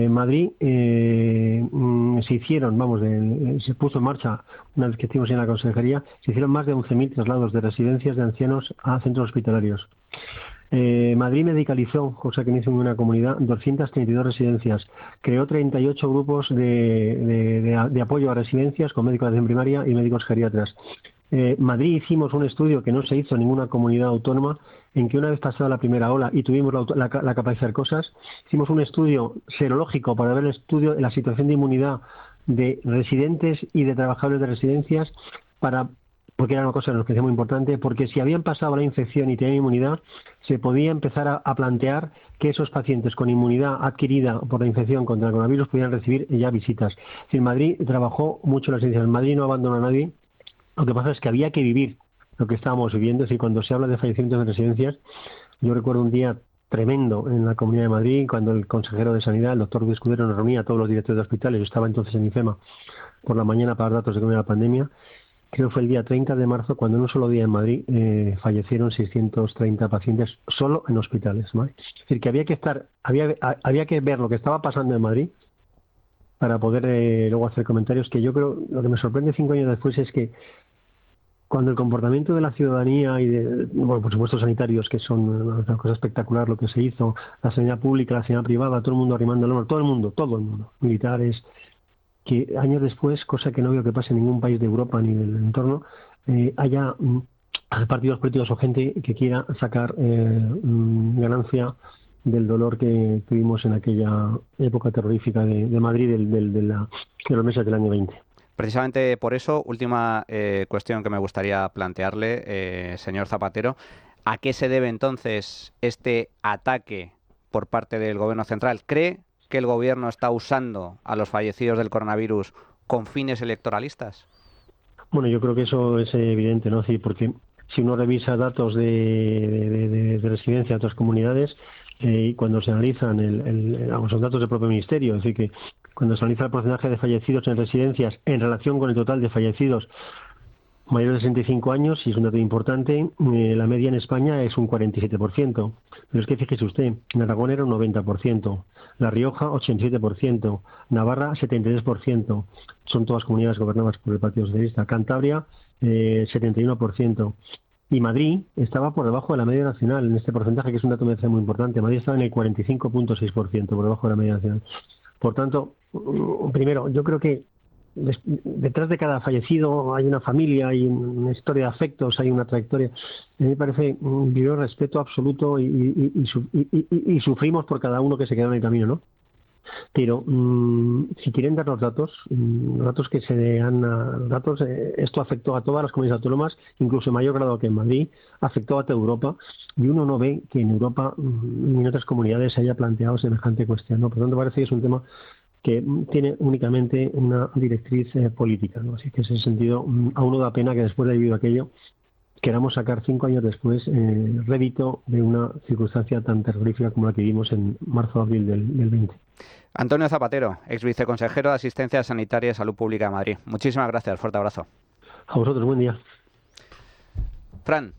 Madrid se puso en marcha, una vez que estuvimos en la consejería, se hicieron más de 11.000 traslados de residencias de ancianos a centros hospitalarios. Madrid medicalizó, cosa que no hizo en una comunidad, 232 residencias, creó 38 grupos de apoyo a residencias con médicos de atención primaria y médicos geriatras. Madrid hicimos un estudio que no se hizo en ninguna comunidad autónoma, en que una vez pasada la primera ola y tuvimos la capacidad de hacer cosas, hicimos un estudio serológico para ver la situación de inmunidad de residentes y de trabajadores de residencias, porque era una cosa que nos parecía muy importante, porque si habían pasado la infección y tenían inmunidad, se podía empezar a plantear que esos pacientes con inmunidad adquirida por la infección contra el coronavirus pudieran recibir ya visitas. En Madrid trabajó mucho la residencia, en Madrid no abandonó a nadie. Lo que pasa es que había que vivir lo que estábamos viviendo. Es decir, cuando se habla de fallecimientos en residencias, yo recuerdo un día tremendo en la Comunidad de Madrid, cuando el consejero de Sanidad, el doctor Luis Escudero, nos reunía a todos los directores de hospitales. Yo estaba entonces en IFEMA por la mañana para dar datos de cómo era la pandemia. Creo que fue el día 30 de marzo, cuando en un solo día en Madrid fallecieron 630 pacientes solo en hospitales, ¿vale? Es decir, que había que ver lo que estaba pasando en Madrid para poder luego hacer comentarios. Que yo creo, lo que me sorprende 5 años después es que cuando el comportamiento de la ciudadanía y por supuesto sanitarios, que son una cosa espectacular lo que se hizo, la sanidad pública, la sanidad privada, todo el mundo arrimando el hombro, todo el mundo, militares, que años después, cosa que no veo que pase en ningún país de Europa ni del entorno, haya partidos políticos o gente que quiera sacar ganancia del dolor que tuvimos en aquella época terrorífica de Madrid de los meses del año 20. Precisamente por eso, última cuestión que me gustaría plantearle, señor Zapatero, ¿a qué se debe entonces este ataque por parte del Gobierno central? ¿Cree que el gobierno está usando a los fallecidos del coronavirus con fines electoralistas? Bueno, yo creo que eso es evidente, ¿no? Sí, porque si uno revisa datos de residencia de otras comunidades, y cuando se analizan son datos del propio ministerio, es decir, que cuando se analiza el porcentaje de fallecidos en residencias en relación con el total de fallecidos mayores de 65 años, y es un dato importante, la media en España es un 47%. Pero es que fíjese usted, en Aragón era un 90%, La Rioja 87%, Navarra 73%, son todas comunidades gobernadas por el Partido Socialista, Cantabria 71%. Y Madrid estaba por debajo de la media nacional en este porcentaje, que es un dato muy importante. Madrid estaba en el 45.6%, por debajo de la media nacional. Por tanto, primero, yo creo que detrás de cada fallecido hay una familia, hay una historia de afectos, hay una trayectoria. A mí me parece un respeto absoluto y sufrimos por cada uno que se queda en el camino, ¿no? Pero si quieren dar los datos que se dan, esto afectó a todas las comunidades autónomas, incluso en mayor grado que en Madrid, afectó a toda Europa, y uno no ve que en Europa ni en otras comunidades se haya planteado semejante cuestión, ¿no? Por lo tanto, parece que es un tema que tiene únicamente una directriz política, ¿no? Así que en ese sentido a uno da pena que después de haber vivido aquello queramos sacar 5 años después rédito de una circunstancia tan terrorífica como la que vivimos en marzo-abril del 20. Antonio Zapatero, ex viceconsejero de Asistencia Sanitaria y Salud Pública de Madrid. Muchísimas gracias, fuerte abrazo. A vosotros, buen día. Fran,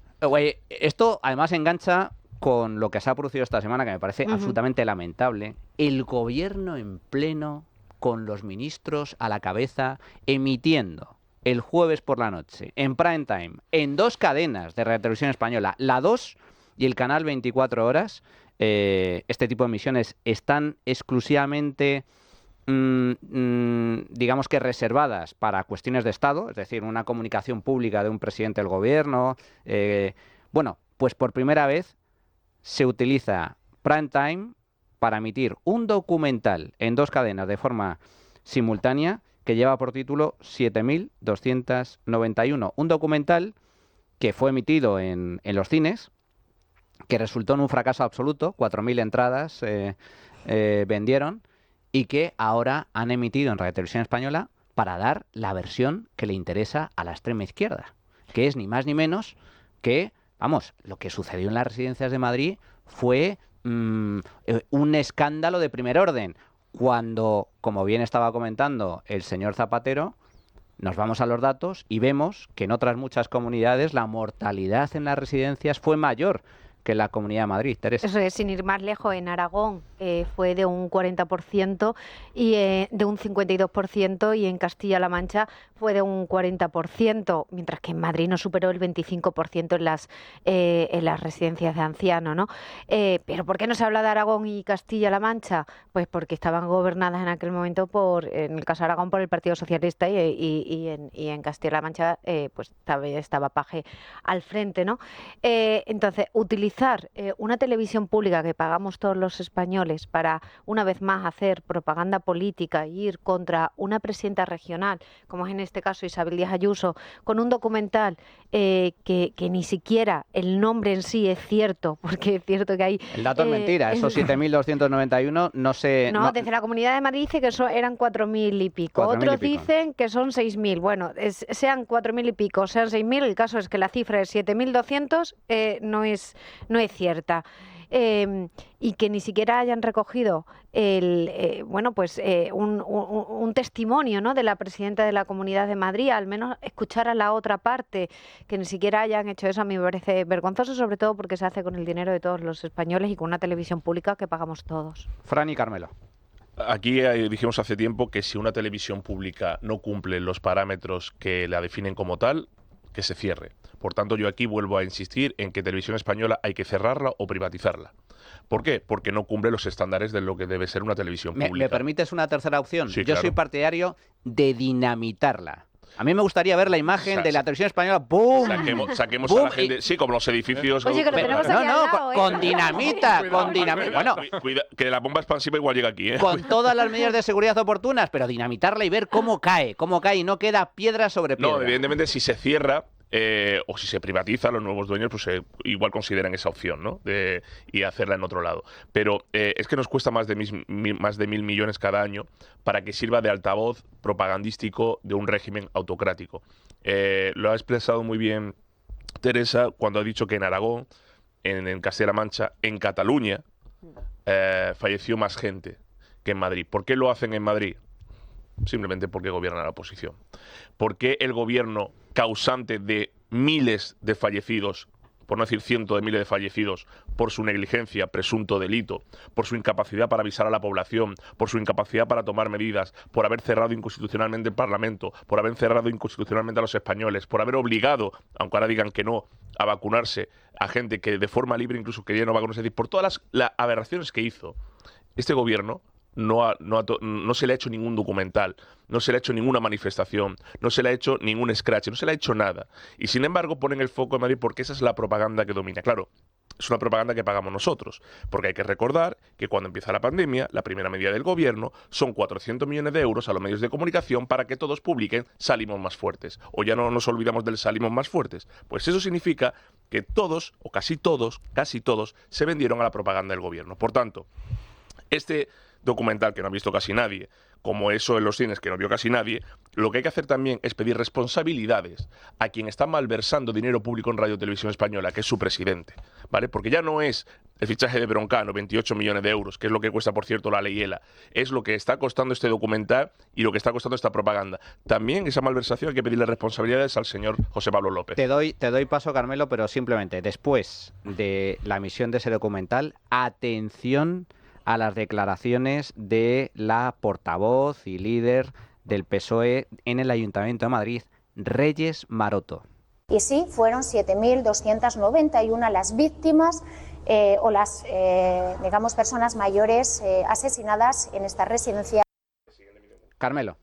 esto además engancha con lo que se ha producido esta semana, que me parece absolutamente lamentable. El gobierno en pleno, con los ministros a la cabeza, emitiendo el jueves por la noche, en prime time, en 2 cadenas de Radio Televisión Española, la 2 y el canal 24 horas, este tipo de emisiones están exclusivamente, digamos que reservadas para cuestiones de Estado, es decir, una comunicación pública de un presidente del gobierno. Bueno, pues por primera vez se utiliza prime time para emitir un documental en 2 cadenas de forma simultánea que lleva por título 7291. Un documental que fue emitido en los cines, que resultó en un fracaso absoluto, 4.000 entradas vendieron, y que ahora han emitido en Radio Televisión Española para dar la versión que le interesa a la extrema izquierda, que es ni más ni menos que, vamos, lo que sucedió en las residencias de Madrid fue un escándalo de primer orden, cuando, como bien estaba comentando el señor Zapatero, nos vamos a los datos y vemos que en otras muchas comunidades la mortalidad en las residencias fue mayor que en la Comunidad de Madrid. Teresa. Eso es, sin ir más lejos, en Aragón fue de un 40% y de un 52%, y en Castilla-La Mancha fue de un 40%, mientras que en Madrid no superó el 25% en las residencias de ancianos, ¿no? Pero ¿por qué no se habla de Aragón y Castilla-La Mancha? Pues porque estaban gobernadas en aquel momento en el caso de Aragón, por el Partido Socialista, y en Castilla-La Mancha pues estaba Paje al frente, ¿no? Entonces, utilizar una televisión pública que pagamos todos los españoles para, una vez más, hacer propaganda política e ir contra una presidenta regional, como es en este caso Isabel Díaz Ayuso, con un documental que ni siquiera el nombre en sí es cierto, porque es cierto que hay... El dato es mentira, esos 7.291 no se... No, desde la Comunidad de Madrid dice que eran 4.000 y pico. Otros dicen que son 6.000. Bueno, sean 4.000 y pico, sean 6.000, el caso es que la cifra de 7.200 no es cierta. Y que ni siquiera hayan recogido un testimonio, ¿no?, de la presidenta de la Comunidad de Madrid, al menos escuchar a la otra parte, que ni siquiera hayan hecho eso, a mí me parece vergonzoso, sobre todo porque se hace con el dinero de todos los españoles y con una televisión pública que pagamos todos. Fran y Carmelo. Aquí dijimos hace tiempo que si una televisión pública no cumple los parámetros que la definen como tal, que se cierre. Por tanto, yo aquí vuelvo a insistir en que Televisión Española hay que cerrarla o privatizarla. ¿Por qué? Porque no cumple los estándares de lo que debe ser una televisión pública. ¿Me permites una tercera opción? Sí, yo claro. soy partidario de dinamitarla. A mí me gustaría ver la imagen de la Televisión Española. ¡Bum! Saquemos ¡Bum! a la gente. Sí, como los edificios. Oye, que lo tenemos aquí al lado, con dinamita, con dinamita. Bueno, que la bomba expansiva igual llega aquí, ¿eh? Con todas las medidas de seguridad oportunas, pero dinamitarla y ver cómo cae y no queda piedra sobre piedra. No, evidentemente, si se cierra, o si se privatiza, los nuevos dueños pues igual consideran esa opción, ¿no? Y hacerla en otro lado. Pero es que nos cuesta más de 1.000 millones cada año para que sirva de altavoz propagandístico de un régimen autocrático. Lo ha expresado muy bien Teresa cuando ha dicho que en Aragón, en Castilla-La Mancha, en Cataluña, falleció más gente que en Madrid. ¿Por qué lo hacen en Madrid? Simplemente porque gobierna la oposición. ¿Por qué el gobierno causante de miles de fallecidos, por no decir cientos de miles de fallecidos, por su negligencia, presunto delito, por su incapacidad para avisar a la población, por su incapacidad para tomar medidas, por haber cerrado inconstitucionalmente el Parlamento, por haber cerrado inconstitucionalmente a los españoles, por haber obligado, aunque ahora digan que no, a vacunarse a gente que de forma libre incluso quería no vacunarse, es decir, por todas las aberraciones que hizo este gobierno? No se le ha hecho ningún documental, no se le ha hecho ninguna manifestación, no se le ha hecho ningún scratch, no se le ha hecho nada. Y sin embargo ponen el foco en Madrid porque esa es la propaganda que domina. Claro, es una propaganda que pagamos nosotros, porque hay que recordar que cuando empieza la pandemia, la primera medida del gobierno son 400 millones de euros a los medios de comunicación para que todos publiquen salimos más fuertes. O ya no nos olvidamos del salimos más fuertes. Pues eso significa que todos, o casi todos, se vendieron a la propaganda del gobierno. Por tanto, este documental que no ha visto casi nadie, como eso en los cines que no vio casi nadie, lo que hay que hacer también es pedir responsabilidades a quien está malversando dinero público en Radio Televisión Española, que es su presidente, ¿vale? Porque ya no es el fichaje de Broncano, 28 millones de euros, que es lo que cuesta, por cierto, la ley ELA, es lo que está costando este documental y lo que está costando esta propaganda. También esa malversación hay que pedirle responsabilidades al señor José Pablo López. Te doy paso, Carmelo, pero simplemente después de la emisión de ese documental, atención a las declaraciones de la portavoz y líder del PSOE en el Ayuntamiento de Madrid, Reyes Maroto. Y sí, fueron 7.291 las víctimas o las, digamos, personas mayores asesinadas en esta residencia. Carmelo.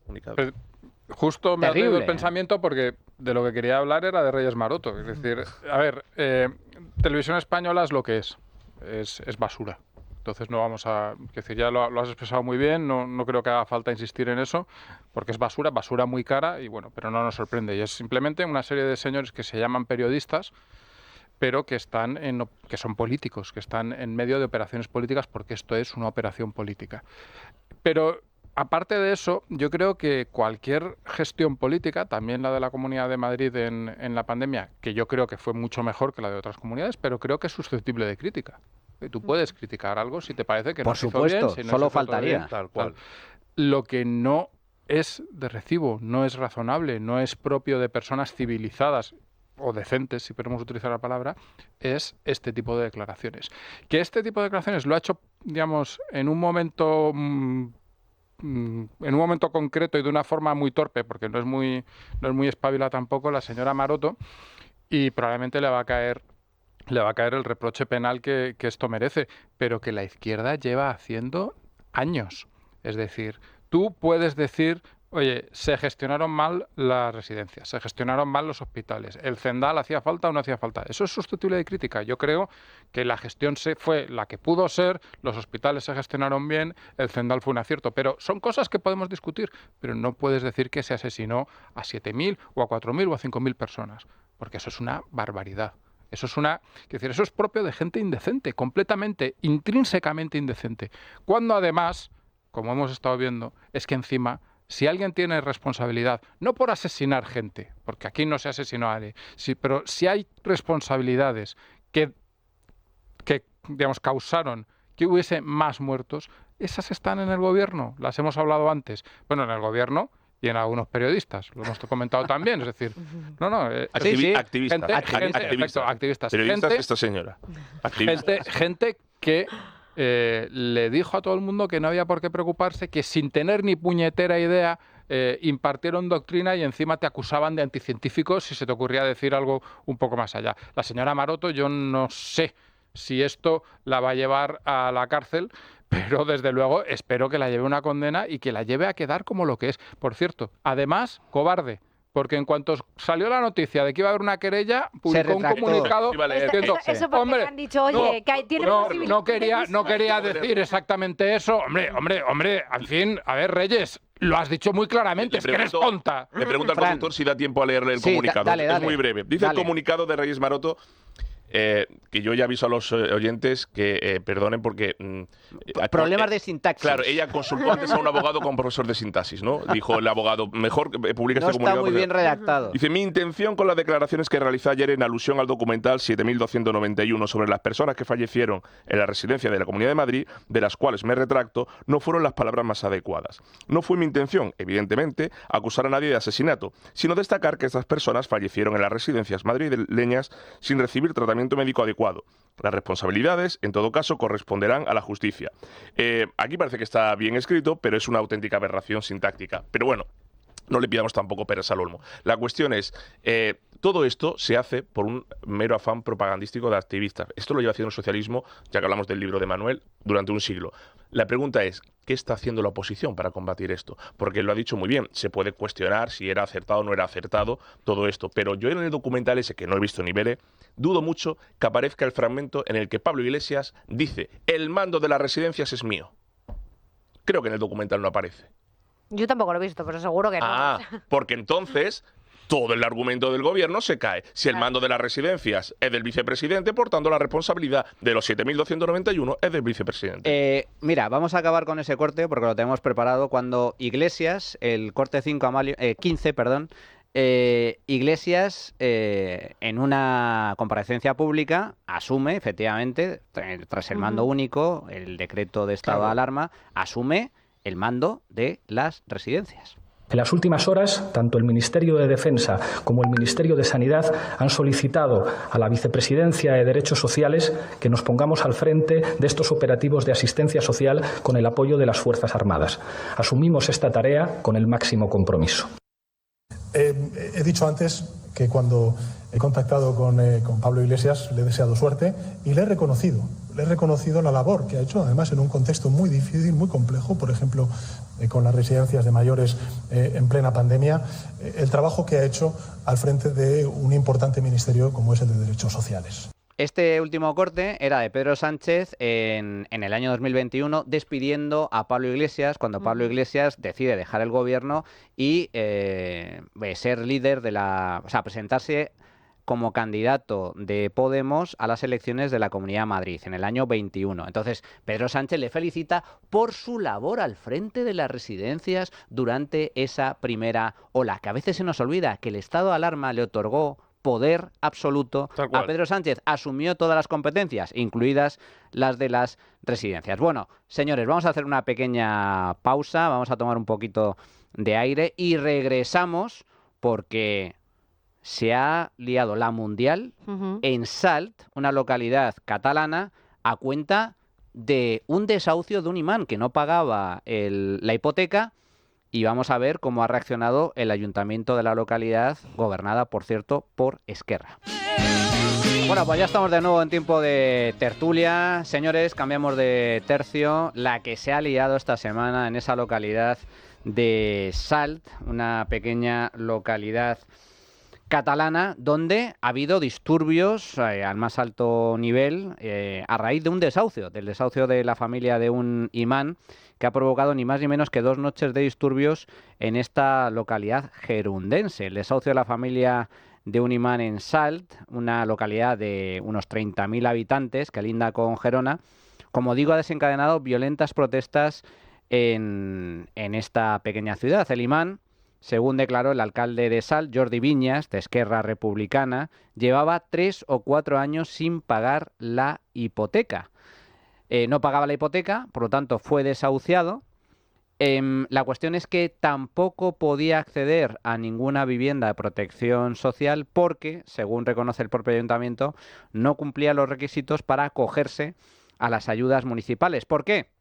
Justo me ha traído el pensamiento porque de lo que quería hablar era de Reyes Maroto. Es decir, a ver, Televisión Española es lo que es basura. Entonces no vamos a... Es decir, ya lo has expresado muy bien, no creo que haga falta insistir en eso, porque es basura muy cara, y bueno, pero no nos sorprende. Y es simplemente una serie de señores que se llaman periodistas, pero que que son políticos, que están en medio de operaciones políticas, porque esto es una operación política. Pero aparte de eso, yo creo que cualquier gestión política, también la de la Comunidad de Madrid en la pandemia, que yo creo que fue mucho mejor que la de otras comunidades, pero creo que es susceptible de crítica. Tú puedes criticar algo si te parece que no se hizo bien. Por supuesto, solo faltaría. Tal cual. Lo que no es de recibo, no es razonable, no es propio de personas civilizadas o decentes, si podemos utilizar la palabra, es este tipo de declaraciones. Que este tipo de declaraciones lo ha hecho, digamos, en un momento concreto y de una forma muy torpe, porque no es muy espabila tampoco la señora Maroto, y probablemente le va a caer el reproche penal que esto merece, pero que la izquierda lleva haciendo años. Es decir, tú puedes decir, oye, se gestionaron mal las residencias, se gestionaron mal los hospitales, el Zendal hacía falta o no hacía falta. Eso es susceptible de crítica. Yo creo que la gestión fue la que pudo ser, los hospitales se gestionaron bien, el Zendal fue un acierto, pero son cosas que podemos discutir, pero no puedes decir que se asesinó a 7.000 o a 4.000 o a 5.000 personas, porque eso es una barbaridad. Eso es propio de gente indecente, completamente, intrínsecamente indecente. Cuando además, como hemos estado viendo, es que encima, si alguien tiene responsabilidad, no por asesinar gente, porque aquí no se asesinó a nadie, pero si hay responsabilidades que digamos, causaron que hubiese más muertos, esas están en el gobierno, las hemos hablado antes. Bueno, en el gobierno y en algunos periodistas, lo hemos comentado también, es decir, activistas. Periodistas, esta señora. Gente que le dijo a todo el mundo que no había por qué preocuparse, que sin tener ni puñetera idea impartieron doctrina y encima te acusaban de anticientíficos si se te ocurría decir algo un poco más allá. La señora Maroto, yo no sé si esto la va a llevar a la cárcel, pero desde luego espero que la lleve una condena y que la lleve a quedar como lo que es. Por cierto, además, cobarde, porque en cuanto salió la noticia de que iba a haber una querella, publicó un comunicado diciendo, eso porque me han dicho, oye, que tiene no quería decir exactamente eso. Hombre, en fin, a ver, Reyes, Lo has dicho muy claramente, es que eres tonta. Le pregunta al Fran. conductor si da tiempo a leerle el Sí, comunicado. dale, Es muy breve. Dice dale. el comunicado de Reyes Maroto, que yo ya aviso a los oyentes que perdonen porque... Problemas de sintaxis. Claro, ella consultó antes a un abogado con profesor de sintaxis, ¿no? Dijo el abogado, mejor publica No este está comunicado. muy porque- bien redactado. Dice, mi intención con las declaraciones que realicé ayer en alusión al documental 7291 sobre las personas que fallecieron en la residencia de la Comunidad de Madrid, de las cuales me retracto, no fueron las palabras más adecuadas. No fue mi intención, evidentemente, acusar a nadie de asesinato, sino destacar que estas personas fallecieron en las residencias madrileñas sin recibir tratamiento médico adecuado. Las responsabilidades, en todo caso, corresponderán a la justicia. Aquí parece que está bien escrito, pero es una auténtica aberración sintáctica. Pero bueno, no le pidamos tampoco peras al olmo. La cuestión es, todo esto se hace por un mero afán propagandístico de activistas. Esto lo lleva haciendo el socialismo, ya que hablamos del libro de Manuel, durante un siglo. La pregunta es, ¿qué está haciendo la oposición para combatir esto? Porque lo ha dicho muy bien, se puede cuestionar si era acertado o no era acertado todo esto, pero yo en el documental ese, que no he visto ni veré, dudo mucho que aparezca el fragmento en el que Pablo Iglesias dice, el mando de las residencias es mío. Creo que en el documental no aparece. Yo tampoco lo he visto, pero seguro que no. Ah, porque entonces todo el argumento del gobierno se cae. Si el mando de las residencias es del vicepresidente, por tanto la responsabilidad de los 7.291 es del vicepresidente. Mira, vamos a acabar con ese corte porque lo tenemos preparado cuando Iglesias, el corte 15, Iglesias, en una comparecencia pública, asume, efectivamente, tras el mando único, el decreto de estado de alarma, asume el mando de las residencias. En las últimas horas, tanto el Ministerio de Defensa como el Ministerio de Sanidad han solicitado a la Vicepresidencia de Derechos Sociales que nos pongamos al frente de estos operativos de asistencia social con el apoyo de las Fuerzas Armadas. Asumimos esta tarea con el máximo compromiso. He dicho antes que cuando he contactado con Pablo Iglesias le he deseado suerte y le he reconocido la labor que ha hecho, además en un contexto muy difícil, muy complejo, por ejemplo, con las residencias de mayores en plena pandemia, el trabajo que ha hecho al frente de un importante ministerio como es el de Derechos Sociales. Este último corte era de Pedro Sánchez en el año 2021 despidiendo a Pablo Iglesias cuando Pablo Iglesias decide dejar el gobierno y ser líder presentarse como candidato de Podemos a las elecciones de la Comunidad de Madrid en el año 21. Entonces, Pedro Sánchez le felicita por su labor al frente de las residencias durante esa primera ola, que a veces se nos olvida que el estado de alarma le otorgó poder absoluto a Pedro Sánchez. Asumió todas las competencias, incluidas las de las residencias. Bueno, señores, vamos a hacer una pequeña pausa, vamos a tomar un poquito de aire y regresamos porque se ha liado la mundial en Salt, una localidad catalana, a cuenta de un desahucio de un imán que no pagaba la hipoteca. Y vamos a ver cómo ha reaccionado el ayuntamiento de la localidad, gobernada, por cierto, por Esquerra. Bueno, pues ya estamos de nuevo en tiempo de tertulia. Señores, cambiamos de tercio. La que se ha liado esta semana en esa localidad de Salt, una pequeña localidad catalana, donde ha habido disturbios al más alto nivel a raíz de un desahucio, del desahucio de la familia de un imán, que ha provocado ni más ni menos que 2 noches de disturbios en esta localidad gerundense. El desahucio de la familia de un imán en Salt, una localidad de unos 30.000 habitantes que linda con Gerona, como digo, ha desencadenado violentas protestas en esta pequeña ciudad. El imán, según declaró el alcalde de Salt, Jordi Viñas, de Esquerra Republicana, llevaba 3 o 4 años sin pagar la hipoteca. No pagaba la hipoteca, por lo tanto fue desahuciado. La cuestión es que tampoco podía acceder a ninguna vivienda de protección social porque, según reconoce el propio ayuntamiento, no cumplía los requisitos para acogerse a las ayudas municipales. ¿Por qué?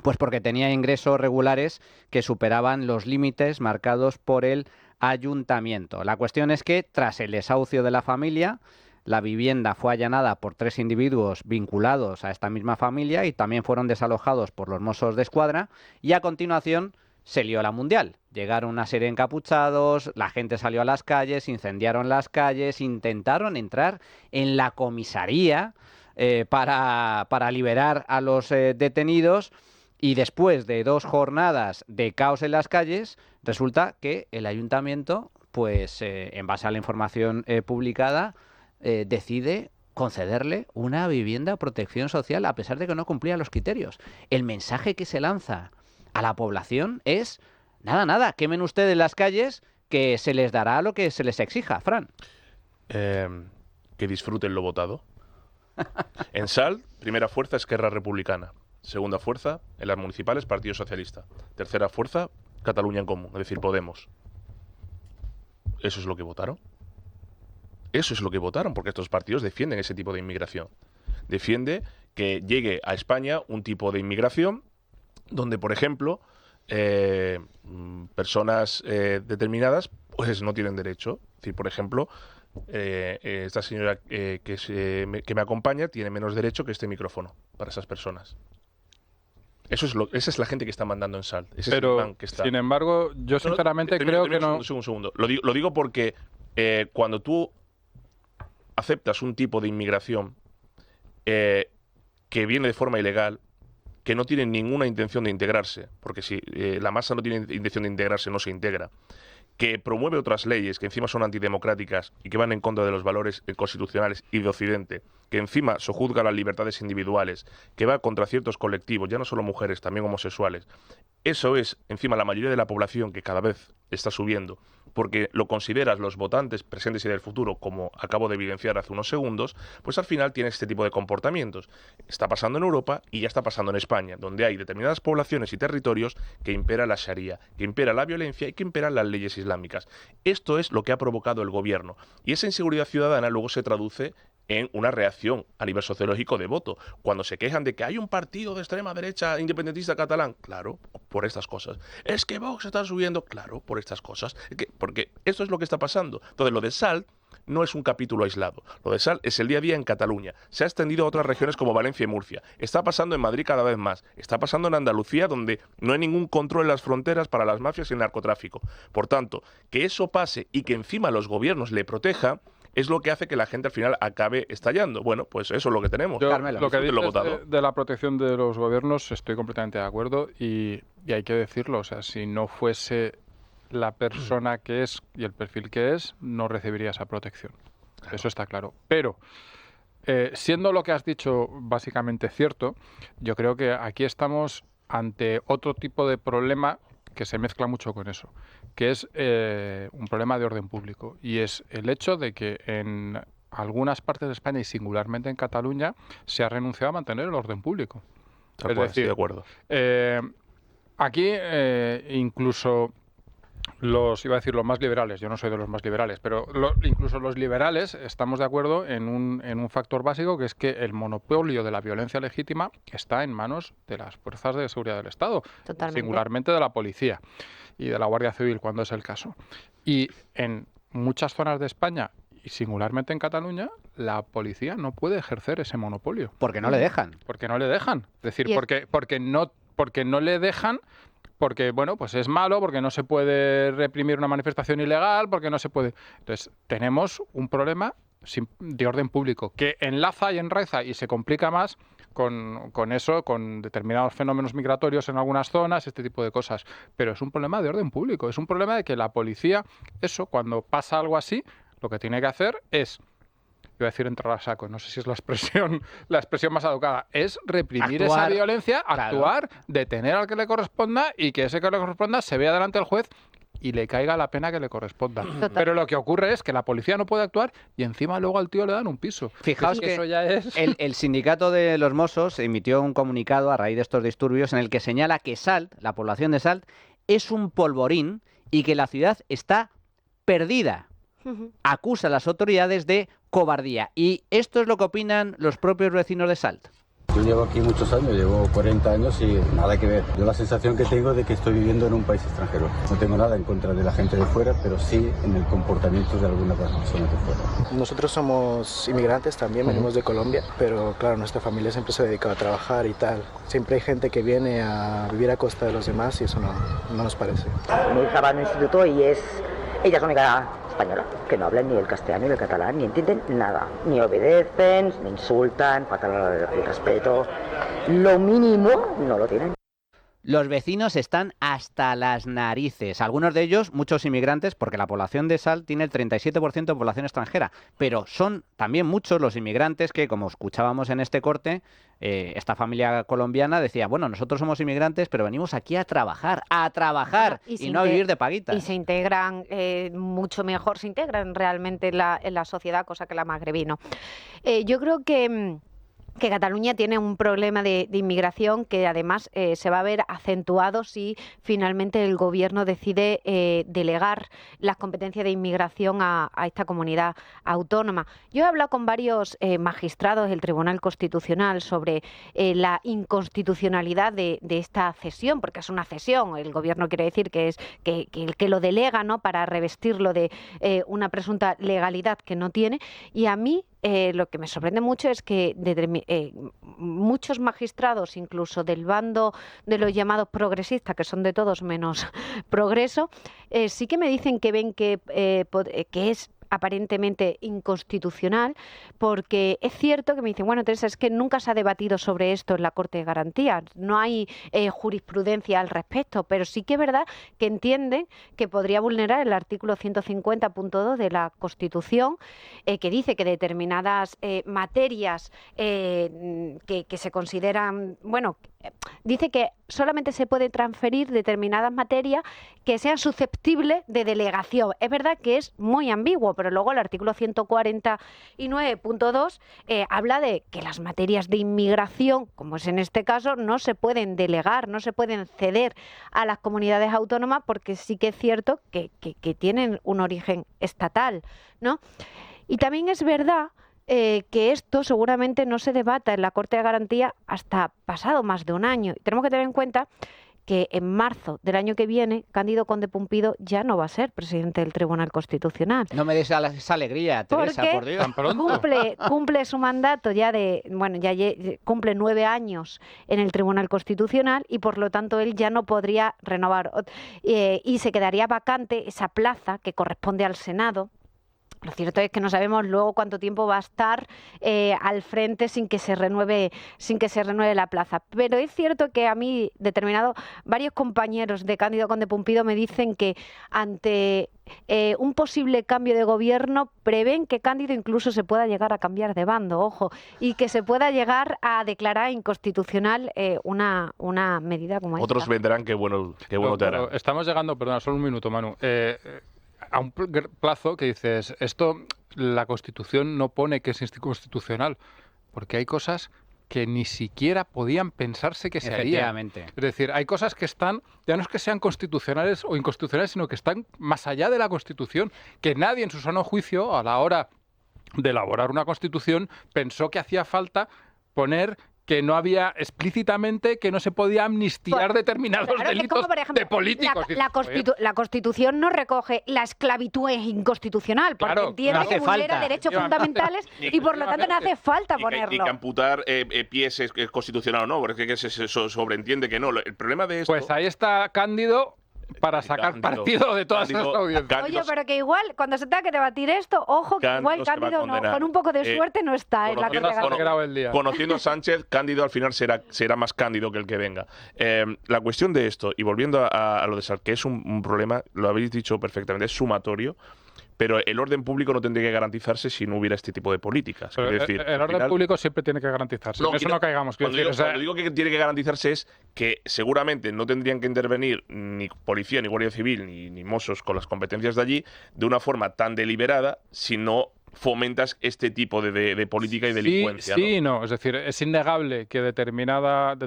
Pues porque tenía ingresos regulares que superaban los límites marcados por el ayuntamiento. La cuestión es que, tras el desahucio de la familia, la vivienda fue allanada por 3 individuos vinculados a esta misma familia y también fueron desalojados por los Mossos de Escuadra, y a continuación se lió la mundial. Llegaron una serie de encapuchados, la gente salió a las calles, incendiaron las calles, intentaron entrar en la comisaría para liberar a los detenidos, Y después de 2 jornadas de caos en las calles, resulta que el ayuntamiento, pues en base a la información publicada, decide concederle una vivienda de protección social a pesar de que no cumplía los criterios. El mensaje que se lanza a la población es, nada, quemen ustedes las calles, que se les dará lo que se les exija. Fran. Que disfruten lo votado. En Salt, primera fuerza, Esquerra Republicana. Segunda fuerza, en las municipales, Partido Socialista. Tercera fuerza, Cataluña en Común, es decir, Podemos. ¿Eso es lo que votaron? Eso es lo que votaron, porque estos partidos defienden ese tipo de inmigración. Defiende que llegue a España un tipo de inmigración donde, por ejemplo, personas determinadas pues no tienen derecho. Es decir, por ejemplo, esta señora que me acompaña tiene menos derecho que este micrófono para esas personas. Esa es la gente que está mandando en Salt. Pero, sin embargo, yo sinceramente creo que no... Un segundo. Lo digo porque cuando tú aceptas un tipo de inmigración que viene de forma ilegal, que no tiene ninguna intención de integrarse, porque si la masa no tiene intención de integrarse, no se integra, que promueve otras leyes que encima son antidemocráticas y que van en contra de los valores constitucionales y de Occidente, que encima sojuzga las libertades individuales, que va contra ciertos colectivos, ya no solo mujeres, también homosexuales. Eso es, encima, la mayoría de la población que cada vez está subiendo, porque lo consideras los votantes presentes y del futuro, como acabo de evidenciar hace unos segundos, pues al final tienes este tipo de comportamientos. Está pasando en Europa y ya está pasando en España, donde hay determinadas poblaciones y territorios que impera la Sharia, que impera la violencia y que imperan las leyes islámicas. Esto es lo que ha provocado el gobierno. Y esa inseguridad ciudadana luego se traduce en una reacción a nivel sociológico de voto. Cuando se quejan de que hay un partido de extrema derecha independentista catalán, claro, por estas cosas. Es que Vox está subiendo, claro, por estas cosas. Porque esto es lo que está pasando. Entonces, lo de Salt no es un capítulo aislado. Lo de Salt es el día a día en Cataluña. Se ha extendido a otras regiones como Valencia y Murcia. Está pasando en Madrid cada vez más. Está pasando en Andalucía, donde no hay ningún control en las fronteras para las mafias y el narcotráfico. Por tanto, que eso pase y que encima los gobiernos le protejan, es lo que hace que la gente al final acabe estallando. Bueno, pues eso es lo que tenemos. Yo, lo que dices de la protección de los gobiernos, estoy completamente de acuerdo y hay que decirlo. O sea, si no fuese la persona que es y el perfil que es, no recibiría esa protección. Claro. Eso está claro. Pero, siendo lo que has dicho básicamente cierto, yo creo que aquí estamos ante otro tipo de problema que se mezcla mucho con eso, que es un problema de orden público, y es el hecho de que en algunas partes de España y singularmente en Cataluña se ha renunciado a mantener el orden público. Es decir, estoy de acuerdo. Aquí incluso los más liberales, yo no soy de los más liberales, pero incluso los liberales estamos de acuerdo en un factor básico, que es que el monopolio de la violencia legítima está en manos de las fuerzas de seguridad del Estado, Totalmente. Singularmente de la policía y de la Guardia Civil, cuando es el caso. Y en muchas zonas de España, y singularmente en Cataluña, la policía no puede ejercer ese monopolio. Porque no le dejan. Porque no le dejan. Es decir, porque no le dejan. Porque, bueno, pues es malo, porque no se puede reprimir una manifestación ilegal, porque no se puede... Entonces, tenemos un problema de orden público que enlaza y enraiza y se complica más con eso, con determinados fenómenos migratorios en algunas zonas, este tipo de cosas. Pero es un problema de orden público, es un problema de que la policía, cuando pasa algo así, lo que tiene que hacer es... Iba a decir entrar a saco, no sé si es la expresión más adecuada, es reprimir esa violencia, actuar, detener al que le corresponda y que ese que le corresponda se vea delante del juez y le caiga la pena que le corresponda. Total. Pero lo que ocurre es que la policía no puede actuar y encima luego al tío le dan un piso. Fijaos que eso ya es... el sindicato de los Mossos emitió un comunicado a raíz de estos disturbios en el que señala que Salt, la población de Salt, es un polvorín y que la ciudad está perdida. Acusa a las autoridades de cobardía. Y esto es lo que opinan los propios vecinos de Salt. Yo llevo aquí muchos años, llevo 40 años y nada que ver. Yo la sensación que tengo de que estoy viviendo en un país extranjero. No tengo nada en contra de la gente de fuera, pero sí en el comportamiento de algunas de las personas de fuera. Nosotros somos inmigrantes también, venimos de Colombia, pero claro, nuestra familia siempre se ha dedicado a trabajar y tal. Siempre hay gente que viene a vivir a costa de los demás y eso no nos parece. Mi hija va al instituto y ella es única española, que no hablan ni el castellano ni el catalán, ni entienden nada, ni obedecen, ni insultan, faltan el respeto, lo mínimo no lo tienen. Los vecinos están hasta las narices. Algunos de ellos, muchos inmigrantes, porque la población de Salt tiene el 37% de población extranjera. Pero son también muchos los inmigrantes que, como escuchábamos en este corte, esta familia colombiana decía, bueno, nosotros somos inmigrantes, pero venimos aquí a trabajar y no a vivir de paguitas. Y se integran mucho mejor, se integran realmente en la sociedad, cosa que la magrebino. Yo creo que Cataluña tiene un problema de inmigración que además se va a ver acentuado si finalmente el gobierno decide delegar las competencias de inmigración a esta comunidad autónoma. Yo he hablado con varios magistrados del Tribunal Constitucional sobre la inconstitucionalidad de esta cesión, porque es una cesión. El gobierno quiere decir que es que lo delega, ¿no?, para revestirlo de una presunta legalidad que no tiene. Y a mí lo que me sorprende mucho es que muchos magistrados, incluso del bando de los llamados progresistas, que son de todos menos progreso, sí que me dicen que ven que es aparentemente inconstitucional, porque es cierto que me dicen, bueno, Teresa, es que nunca se ha debatido sobre esto en la Corte de Garantías, no hay jurisprudencia al respecto, pero sí que es verdad que entienden que podría vulnerar el artículo 150.2 de la Constitución, que dice que determinadas materias que se consideran, bueno, dice que solamente se puede transferir determinadas materias que sean susceptibles de delegación. Es verdad que es muy ambiguo, pero luego el artículo 149.2 habla de que las materias de inmigración, como es en este caso, no se pueden delegar, no se pueden ceder a las comunidades autónomas, porque sí que es cierto que tienen un origen estatal, ¿no? Y también es verdad que esto seguramente no se debata en la Corte de Garantía hasta pasado más de un año. Y tenemos que tener en cuenta que en marzo del año que viene Cándido Conde Pumpido ya no va a ser presidente del Tribunal Constitucional. No me des esa alegría, Teresa, por Dios. Cumple su mandato ya cumple 9 años en el Tribunal Constitucional y por lo tanto él ya no podría renovar y se quedaría vacante esa plaza que corresponde al Senado. Lo cierto es que no sabemos luego cuánto tiempo va a estar al frente sin que se renueve la plaza. Pero es cierto que a mí varios compañeros de Cándido Conde Pumpido me dicen que ante un posible cambio de gobierno prevén que Cándido incluso se pueda llegar a cambiar de bando, ojo, y que se pueda llegar a declarar inconstitucional una medida como esta. Otros vendrán, qué bueno te harán. Estamos llegando, perdona, solo un minuto, Manu, a un plazo que dices, esto la Constitución no pone que es inconstitucional, porque hay cosas que ni siquiera podían pensarse que se harían. Es decir, hay cosas que están, ya no es que sean constitucionales o inconstitucionales, sino que están más allá de la Constitución, que nadie en su sano juicio, a la hora de elaborar una Constitución, pensó que hacía falta poner que no había explícitamente que no se podía amnistiar determinados delitos como, por ejemplo, de políticos. La Constitución no recoge la esclavitud es inconstitucional, porque entiende que vulnera derechos fundamentales y por lo tanto no hace falta ponerlo. Y que amputar pies es constitucional o no, porque se sobreentiende que no. El problema de esto... Pues ahí está Cándido para sacar partido de todas esas audiencias. Oye, pero que igual, cuando se tenga que debatir esto, ojo, que igual Cándido con un poco de suerte no está en la Corte. Conociendo a Sánchez, Cándido al final será más Cándido que el que venga. La cuestión de esto, y volviendo a lo de Salt, que es un problema, lo habéis dicho perfectamente, es sumatorio, pero el orden público no tendría que garantizarse si no hubiera este tipo de políticas. Es decir, el orden público siempre tiene que garantizarse. En eso no caigamos. Cuando digo que tiene que garantizarse es que seguramente no tendrían que intervenir ni policía, ni guardia civil, ni Mossos con las competencias de allí de una forma tan deliberada, si no fomentas este tipo de política y delincuencia. Sí, ¿no? Es decir, es innegable que determinados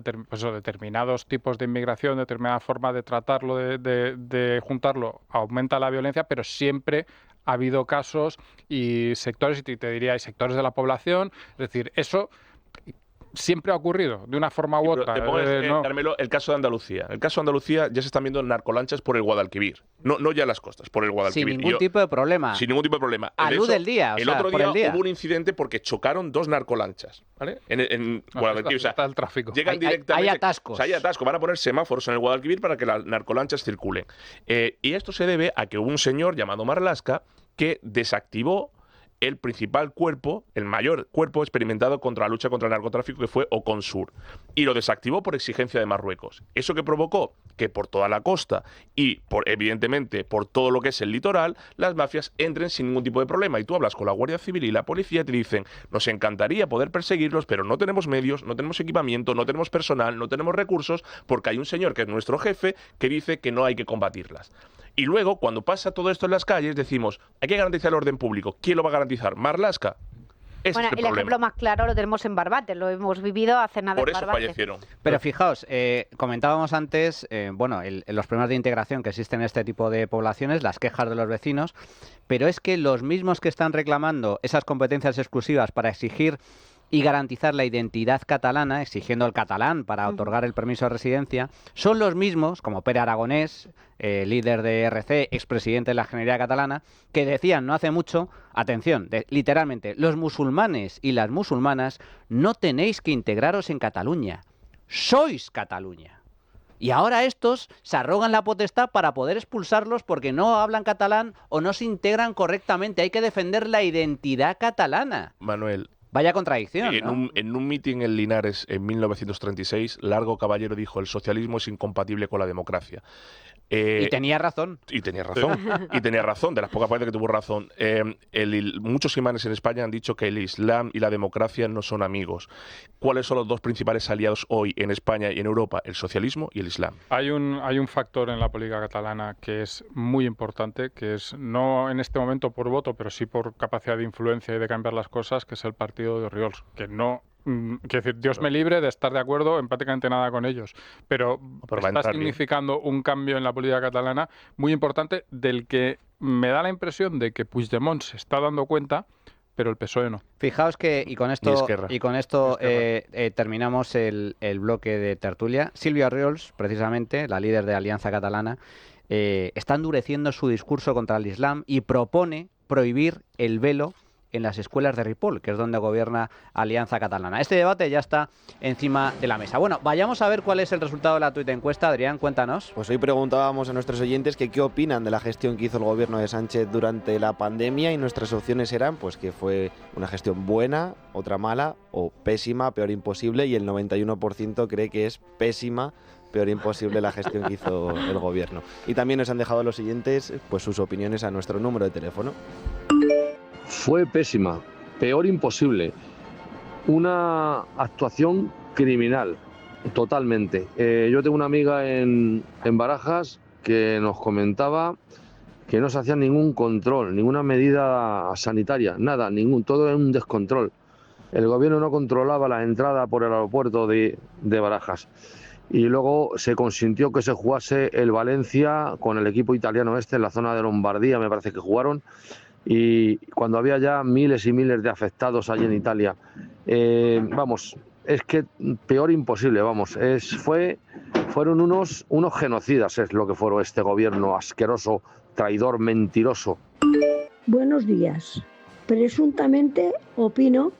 tipos de inmigración, determinada forma de tratarlo, de juntarlo, aumenta la violencia, pero siempre ha habido casos y sectores, y te diría, hay sectores de la población, es decir, eso siempre ha ocurrido, de una forma u otra. Te pones, Carmelo, el caso de Andalucía. El caso de Andalucía ya se están viendo narcolanchas por el Guadalquivir. No ya las costas, por el Guadalquivir. Sin ningún tipo de problema. Sin ningún tipo de problema. A luz del día. El otro día hubo un incidente porque chocaron 2 narcolanchas, ¿vale? En Guadalquivir. Está el tráfico. Llegan directamente. Hay atascos. Hay atascos. Van a poner semáforos en el Guadalquivir para que las narcolanchas circulen. Y esto se debe a que hubo un señor llamado Marlaska que desactivó el principal cuerpo, el mayor cuerpo experimentado contra la lucha contra el narcotráfico, que fue Oconsur, y lo desactivó por exigencia de Marruecos. ¿Eso que provocó? Que por toda la costa y, evidentemente, por todo lo que es el litoral, las mafias entren sin ningún tipo de problema. Y tú hablas con la Guardia Civil y la policía y te dicen, nos encantaría poder perseguirlos, pero no tenemos medios, no tenemos equipamiento, no tenemos personal, no tenemos recursos, porque hay un señor que es nuestro jefe que dice que no hay que combatirlas. Y luego, cuando pasa todo esto en las calles, decimos, hay que garantizar el orden público. ¿Quién lo va a garantizar? ¿Marlaska? Bueno, el ejemplo más claro lo tenemos en Barbate, lo hemos vivido hace nada Por en eso Barbate. fallecieron. Pero fijaos, comentábamos antes, los problemas de integración que existen en este tipo de poblaciones, las quejas de los vecinos, pero es que los mismos que están reclamando esas competencias exclusivas para exigir y garantizar la identidad catalana, exigiendo el catalán para otorgar el permiso de residencia, son los mismos, como Pere Aragonés, líder de RC, expresidente de la Generalitat Catalana, que decían no hace mucho, atención, literalmente, los musulmanes y las musulmanas no tenéis que integraros en Cataluña, sois Cataluña. Y ahora estos se arrogan la potestad para poder expulsarlos porque no hablan catalán o no se integran correctamente. Hay que defender la identidad catalana. Manuel, vaya contradicción, ¿no? En un mitin en Linares en 1936, Largo Caballero dijo, el socialismo es incompatible con la democracia. Y tenía razón. Y tenía razón. Y tenía razón, de las pocas veces que tuvo razón. Muchos imanes en España han dicho que el Islam y la democracia no son amigos. ¿Cuáles son los dos principales aliados hoy en España y en Europa? El socialismo y el Islam. Hay un factor en la política catalana que es muy importante, que es no en este momento por voto, pero sí por capacidad de influencia y de cambiar las cosas, que es el partido de Oriols, que no... Quiero decir, Dios me libre de estar de acuerdo en prácticamente nada con ellos, pero está significando un cambio en la política catalana muy importante, del que me da la impresión de que Puigdemont se está dando cuenta, pero el PSOE no. Fijaos que, y con esto terminamos el bloque de tertulia, Sílvia Oriols, precisamente, la líder de Alianza Catalana, está endureciendo su discurso contra el Islam y propone prohibir el velo en las escuelas de Ripoll, que es donde gobierna Alianza Catalana. Este debate ya está encima de la mesa. Bueno, vayamos a ver cuál es el resultado de la tuit encuesta. Adrián, cuéntanos. Pues hoy preguntábamos a nuestros oyentes que qué opinan de la gestión que hizo el gobierno de Sánchez durante la pandemia, y nuestras opciones eran pues que fue una gestión buena, otra mala o pésima, peor imposible, y el 91% cree que es pésima, peor imposible la gestión que hizo el gobierno. Y también nos han dejado los oyentes pues sus opiniones a nuestro número de teléfono. Fue pésima, peor imposible, una actuación criminal, totalmente. Yo tengo una amiga en Barajas que nos comentaba que no se hacía ningún control, ninguna medida sanitaria, nada, todo era un descontrol. El gobierno no controlaba la entrada por el aeropuerto de Barajas. Y luego se consintió que se jugase el Valencia con el equipo italiano en la zona de Lombardía, me parece que jugaron, y cuando había ya miles y miles de afectados allí en Italia. Es que peor imposible, fueron unos genocidas, es lo que fueron este gobierno asqueroso, traidor, mentiroso. Buenos días. Presuntamente opino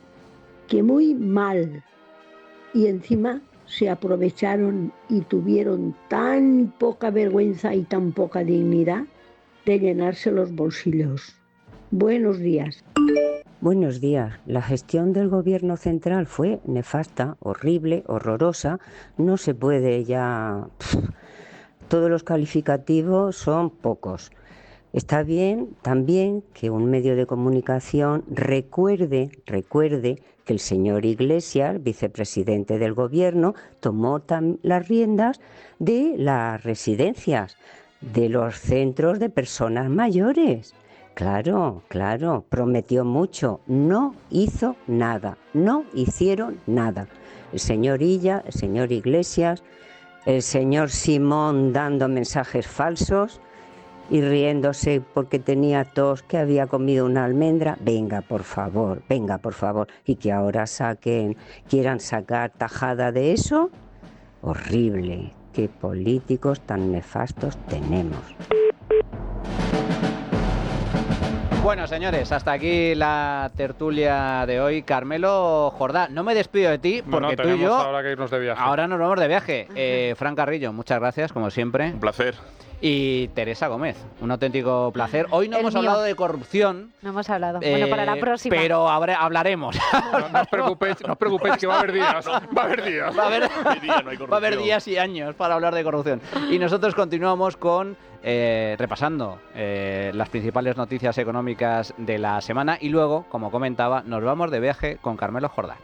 que muy mal, y encima se aprovecharon y tuvieron tan poca vergüenza y tan poca dignidad de llenarse los bolsillos. Buenos días. Buenos días. La gestión del gobierno central fue nefasta, horrible, horrorosa. No se puede ya... Todos los calificativos son pocos. Está bien también que un medio de comunicación recuerde que el señor Iglesias, vicepresidente del gobierno, tomó las riendas de las residencias, de los centros de personas mayores. Claro, prometió mucho, no hizo nada, no hicieron nada. El señor Illa, el señor Iglesias, el señor Simón dando mensajes falsos y riéndose porque tenía tos, que había comido una almendra. Venga, por favor, y que ahora quieran sacar tajada de eso. Horrible, qué políticos tan nefastos tenemos. Bueno, señores, hasta aquí la tertulia de hoy. Carmelo Jordá, no me despido de ti porque tú y yo ahora que irnos de viaje. Ahora nos vamos de viaje. Fran Carrillo, muchas gracias, como siempre. Un placer. y Teresa Gómez. Un auténtico placer. Hoy no El hemos mío. hablado de corrupción. No hemos hablado. Bueno, para la próxima. Pero hablaremos. No os preocupéis que va a haber días. Va a haber días. Va a haber, Hoy día no hay va a haber corrupción. días y años para hablar de corrupción. Y nosotros continuamos con repasando las principales noticias económicas de la semana y luego, como comentaba, nos vamos de viaje con Carmelo Jordán.